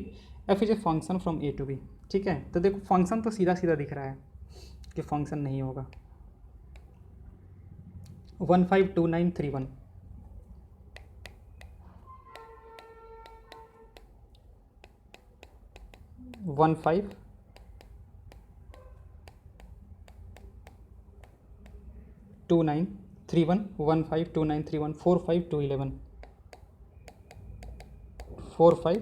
F is a function from A to B, ठीक है। तो देखो फंक्शन तो सीधा सीधा दिख रहा है कि फंक्शन नहीं होगा। 1 5 2 9 3 1, 1 5 2 9 3 1, 1 5 2 9 3 1 4 5 2 11 4 5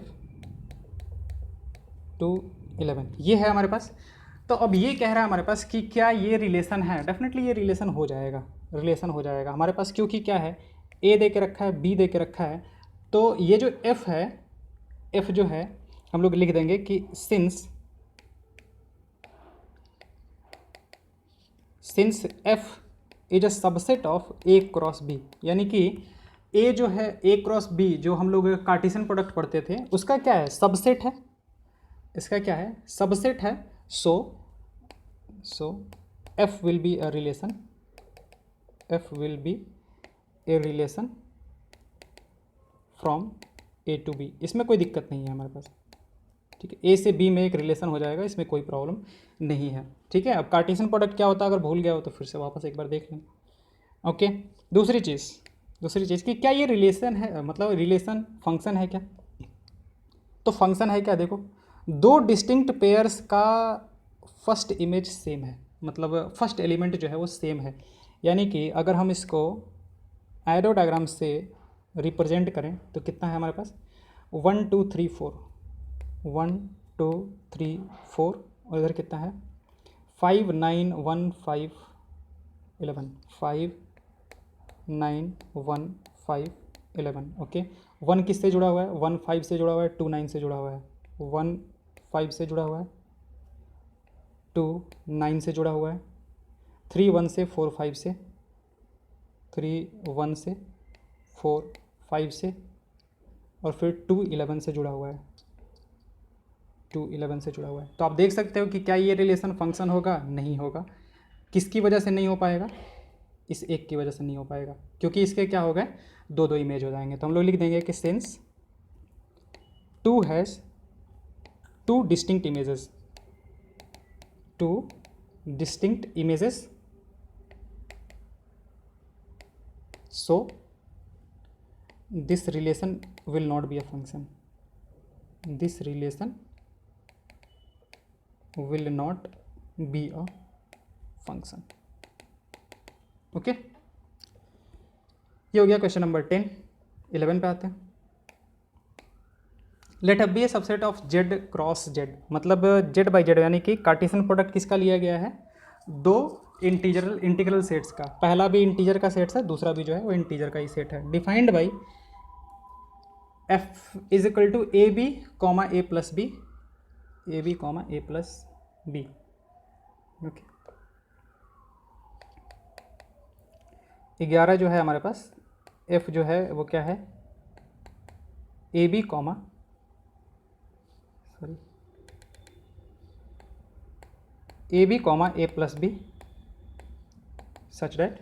2 11, ये है हमारे पास। तो अब ये कह रहा है हमारे पास कि क्या ये रिलेशन है, डेफिनेटली ये रिलेशन हो जाएगा, रिलेशन हो जाएगा हमारे पास, क्योंकि क्या है, ए दे के रखा है, बी दे के रखा है। तो ये जो एफ है, एफ जो है हम लोग लिख देंगे कि since F is a subset of A cross B, यानी कि ए जो है ए क्रॉस बी जो हम लोग कार्टेशियन प्रोडक्ट पढ़ते थे उसका क्या है, सबसेट है। इसका क्या है, सबसेट है। So f will be a relation, f will be a relation from A to B. इसमें कोई दिक्कत नहीं है हमारे पास, ठीक है। ए से बी में एक रिलेशन हो जाएगा, इसमें कोई प्रॉब्लम नहीं है, ठीक है। अब कार्टेशियन प्रोडक्ट क्या होता है, अगर भूल गया हो तो फिर से वापस एक बार देख लें। ओके, दूसरी चीज़ कि क्या ये रिलेशन है, मतलब रिलेशन फंक्शन है क्या। तो फंक्शन है क्या, देखो दो डिस्टिंक्ट पेयर्स का फर्स्ट इमेज सेम है, मतलब फर्स्ट एलिमेंट जो है वो सेम है। यानी कि अगर हम इसको एरो डायग्राम से रिप्रेजेंट करें तो कितना है हमारे पास, 1 2 3 4, 1 2 3 4, और इधर कितना है 5 9 1 5 11, 5 9 1 5 11। ओके, 1 किससे जुड़ा हुआ है, 1 5 से जुड़ा हुआ है, 2 9 से जुड़ा हुआ है, 1 5 से जुड़ा हुआ है, 2 9 से जुड़ा हुआ है, 3 1 से, 4 5 से, 3 1 से, 4 5 से, और फिर 2 11 से जुड़ा हुआ है, 2 11 से जुड़ा हुआ है। तो आप देख सकते हो कि क्या ये रिलेशन फंक्शन होगा, नहीं होगा। किसकी वजह से नहीं हो पाएगा, इस एक की वजह से नहीं हो पाएगा, क्योंकि इसके क्या हो गए, दो दो इमेज हो जाएंगे। तो हम लोग लिख देंगे कि since to has two distinct images, two distinct images, so this relation will not be a function, this relation will not be a function। Okay, ये हो गया क्वेश्चन नंबर 10। 11 पे आते हैं। Let F be a subset of Z cross Z, मतलब Z by Z, यानी कि Cartesian product किसका लिया गया है, दो इंटीग्रल सेट्स का। पहला भी इंटीजर का सेट्स है, दूसरा भी जो है वो इंटीजर का ही सेट है। Defined by F is equal to A B comma A plus B, A B comma A plus B. Okay, 11 जो है हमारे पास, एफ जो है वो क्या है, A B comma, sorry, A B comma A plus B, such that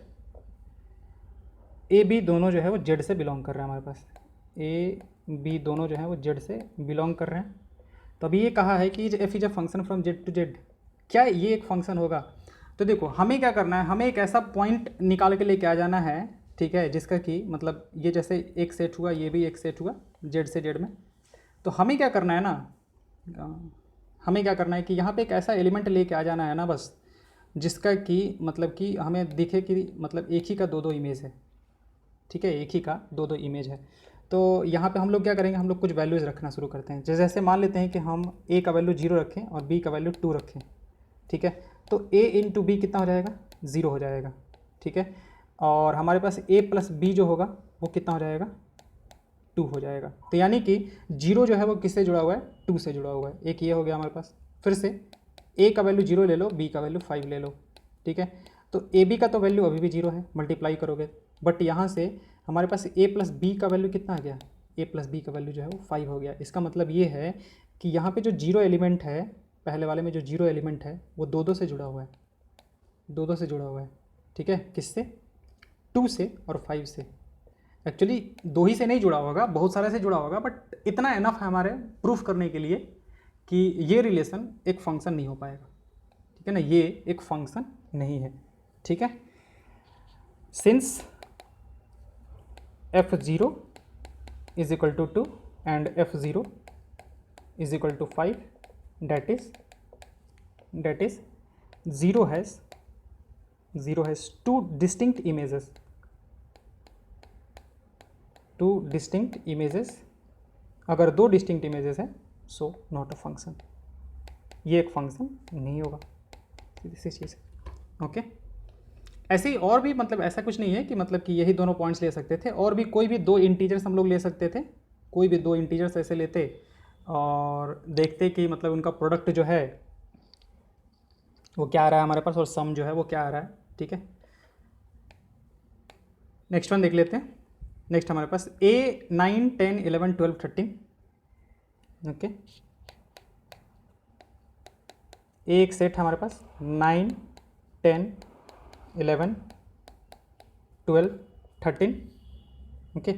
A B दोनों जो है वो जेड से बिलोंग कर रहे हैं हमारे पास, ए बी दोनों जो है वो जेड से बिलोंग कर रहे हैं। तो अभी ये कहा है कि F is a function from Z to Z, क्या ये एक फंक्शन होगा? तो देखो हमें क्या करना है, हमें एक ऐसा पॉइंट निकाल के लेके आ जाना है, ठीक है, जिसका कि मतलब ये जैसे एक सेट हुआ, ये भी एक सेट हुआ जेड से जेड में। तो हमें क्या करना है ना, हमें क्या करना है कि यहाँ पे एक ऐसा एलिमेंट लेके आ जाना है ना बस, जिसका कि मतलब कि हमें दिखे कि मतलब एक ही का दो दो इमेज है, ठीक है, एक ही का दो दो इमेज है। तो यहाँ पे हम लोग क्या करेंगे, हम लोग कुछ वैल्यूज़ रखना शुरू करते हैं। जैसे मान लेते हैं कि हम ए का वैल्यू 0 रखें और बी का वैल्यू 2 रखें, ठीक है, तो ए इंटू बी कितना हो जाएगा, 0 हो जाएगा, ठीक है। और हमारे पास ए प्लस बी जो होगा वो कितना हो जाएगा, 2 हो जाएगा। तो यानी कि 0 जो है वो किससे जुड़ा हुआ है, 2 से जुड़ा हुआ है। एक ये हो गया हमारे पास। फिर से ए का वैल्यू 0 ले लो, बी का वैल्यू 5 ले लो, ठीक है। तो ए बी का तो वैल्यू अभी भी 0 है, मल्टीप्लाई करोगे, बट यहाँ से हमारे पास ए प्लस बी का वैल्यू कितना आ गया, ए प्लस बी का वैल्यू जो है वो 5 हो गया। इसका मतलब ये है कि यहाँ पे जो 0 एलिमेंट है, पहले वाले में जो 0 एलिमेंट है वो दो दो से जुड़ा हुआ है, दो दो से जुड़ा हुआ है, ठीक है। किससे, 2 से और 5 से। एक्चुअली दो ही से नहीं जुड़ा होगा, बहुत सारे से जुड़ा होगा, बट इतना एनफ है हमारे प्रूफ करने के लिए कि ये रिलेशन एक फंक्शन नहीं हो पाएगा, ठीक है ना, ये एक फंक्शन नहीं है, ठीक है। Since f0 is equal to 2 and f0 is equal to 5, that is 0 has two distinct images, अगर दो डिस्टिंक्ट इमेजेस हैं सो नॉट अ फंक्शन, ये एक फंक्शन नहीं होगा, सीधी चीज़ है, ओके। ऐसे ही और भी, मतलब ऐसा कुछ नहीं है कि मतलब कि यही दोनों पॉइंट्स ले सकते थे, और भी कोई भी दो इंटीजर्स हम लोग ले सकते थे, कोई भी दो इंटीजर्स ऐसे लेते और देखते कि मतलब उनका प्रोडक्ट जो है वो क्या आ रहा है हमारे पास, और सम जो है वो क्या आ रहा है, ठीक है। नेक्स्ट वन देख लेते हैं। नेक्स्ट हमारे पास A 9 10 11 12 13, ओके। ए एक सेट है हमारे पास 9 10 11 12 13, okay.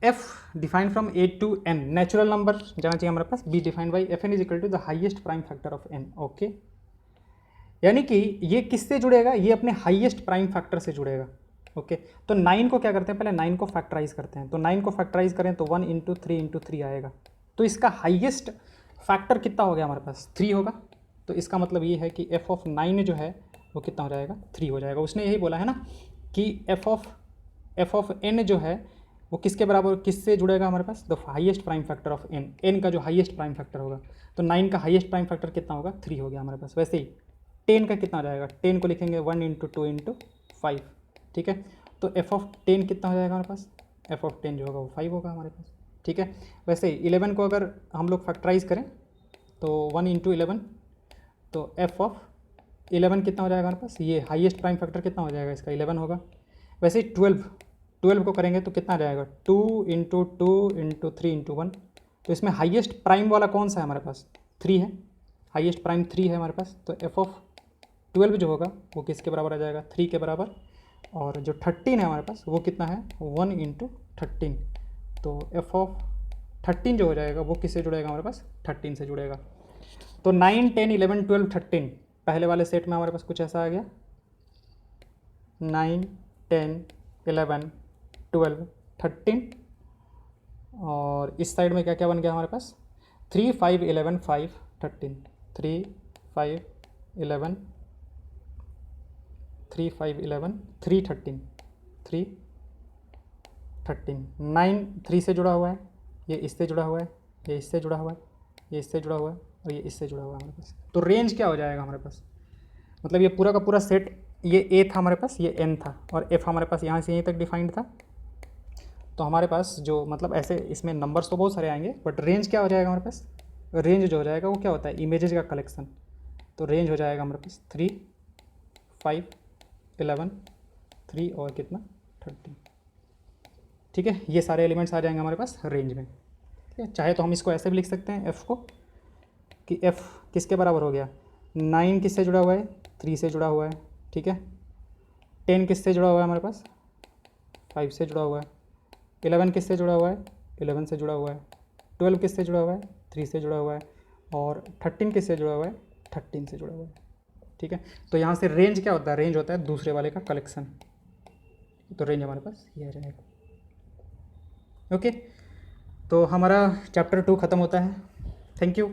F defined from A to N, natural number जाना चाहिए हमारे पास। B defined by Fn is equal to the highest prime factor of n, okay. यानी कि ये किससे जुड़ेगा, ये अपने हाईएस्ट प्राइम फैक्टर से जुड़ेगा, ओके। तो 9 को क्या करते हैं, पहले 9 को फैक्टराइज करते हैं। तो 9 को फैक्टराइज करें तो 1 इंटू 3 इंटू 3 आएगा। तो इसका हाईएस्ट फैक्टर कितना हो गया हमारे पास, 3 होगा। तो इसका मतलब ये है कि f ऑफ 9 जो है वो कितना हो जाएगा, 3 हो जाएगा। उसने यही बोला है ना कि f ऑफ n जो है वो किसके बराबर, किससे जुड़ेगा हमारे पास, the highest prime factor of n का जो हाईएस्ट प्राइम फैक्टर होगा। तो 9 का हाईएस्ट प्राइम फैक्टर कितना होगा, 3 हो गया हमारे पास। वैसे ही 10 का कितना हो जाएगा, 10 को लिखेंगे 1 इंटू 2 इंटू 5, ठीक है। तो f ऑफ 10 कितना हो जाएगा हमारे पास, f ऑफ 10 जो होगा वो 5 होगा हमारे पास, ठीक है। वैसे ही 11 को अगर हम लोग फैक्टराइज करें तो 1 इंटू 11, तो f ऑफ 11 कितना हो जाएगा हमारे पास, ये हाईएस्ट प्राइम फैक्टर कितना हो जाएगा इसका, 11 होगा। वैसे ही 12 को करेंगे तो कितना आ जाएगा, 2 इंटू 2 इंटू 3 इंटू 1। तो इसमें हाईएस्ट प्राइम वाला कौन सा है हमारे पास, 3 है, हाईएस्ट प्राइम 3 है हमारे पास। तो f ऑफ 12 जो होगा वो किसके बराबर आ जाएगा, 3 के बराबर। और जो 13 है हमारे पास वो कितना है, 1 इंटू 13। तो f ऑफ 13 जो हो जाएगा वो किससे जुड़ेगा हमारे पास, 13 से जुड़ेगा। तो 9 10 11 12 13 पहले वाले सेट में हमारे पास कुछ ऐसा आ गया, 9 10 11 12 13। और इस साइड में क्या क्या बन गया हमारे पास, 3 5 11 5 13, 3 5 11 3 5 11 3 13 3 13, 9 3 से जुड़ा हुआ है, ये इससे जुड़ा हुआ है, ये इससे जुड़ा हुआ है, ये इससे जुड़ा हुआ है, और ये इससे जुड़ा हुआ है हमारे पास। तो रेंज क्या हो जाएगा हमारे पास, मतलब ये पूरा का पूरा सेट, ये A था हमारे पास, ये N था, और F हमारे पास यहाँ से यहीं तक डिफाइंड था। तो हमारे पास जो मतलब ऐसे इसमें नंबर्स तो बहुत सारे आएंगे, बट रेंज क्या हो जाएगा हमारे पास, रेंज जो हो जाएगा वो क्या होता है, इमेजेस का कलेक्शन। तो रेंज हो जाएगा हमारे पास 3 5 11 3 और कितना 13, ठीक है। ये सारे एलिमेंट्स आ जाएंगे हमारे पास रेंज में, ठीक है। चाहे तो हम इसको ऐसे भी लिख सकते हैं f को, कि f किसके बराबर हो गया, 9 किससे जुड़ा हुआ है, 3 से जुड़ा हुआ है, ठीक है। 10 किससे जुड़ा हुआ है हमारे पास? 5 से जुड़ा हुआ है। 11 किससे जुड़ा हुआ है? 11 से जुड़ा हुआ है। 12 किससे जुड़ा हुआ है? 3 से जुड़ा हुआ है। और 13 किससे जुड़ा हुआ है? 13 से जुड़ा हुआ है। ठीक है, तो यहाँ से रेंज क्या होता है? रेंज होता है दूसरे वाले का कलेक्शन। तो रेंज हमारे पास ये रहेगा। ओके, तो हमारा चैप्टर 2 ख़त्म होता है। Thank you.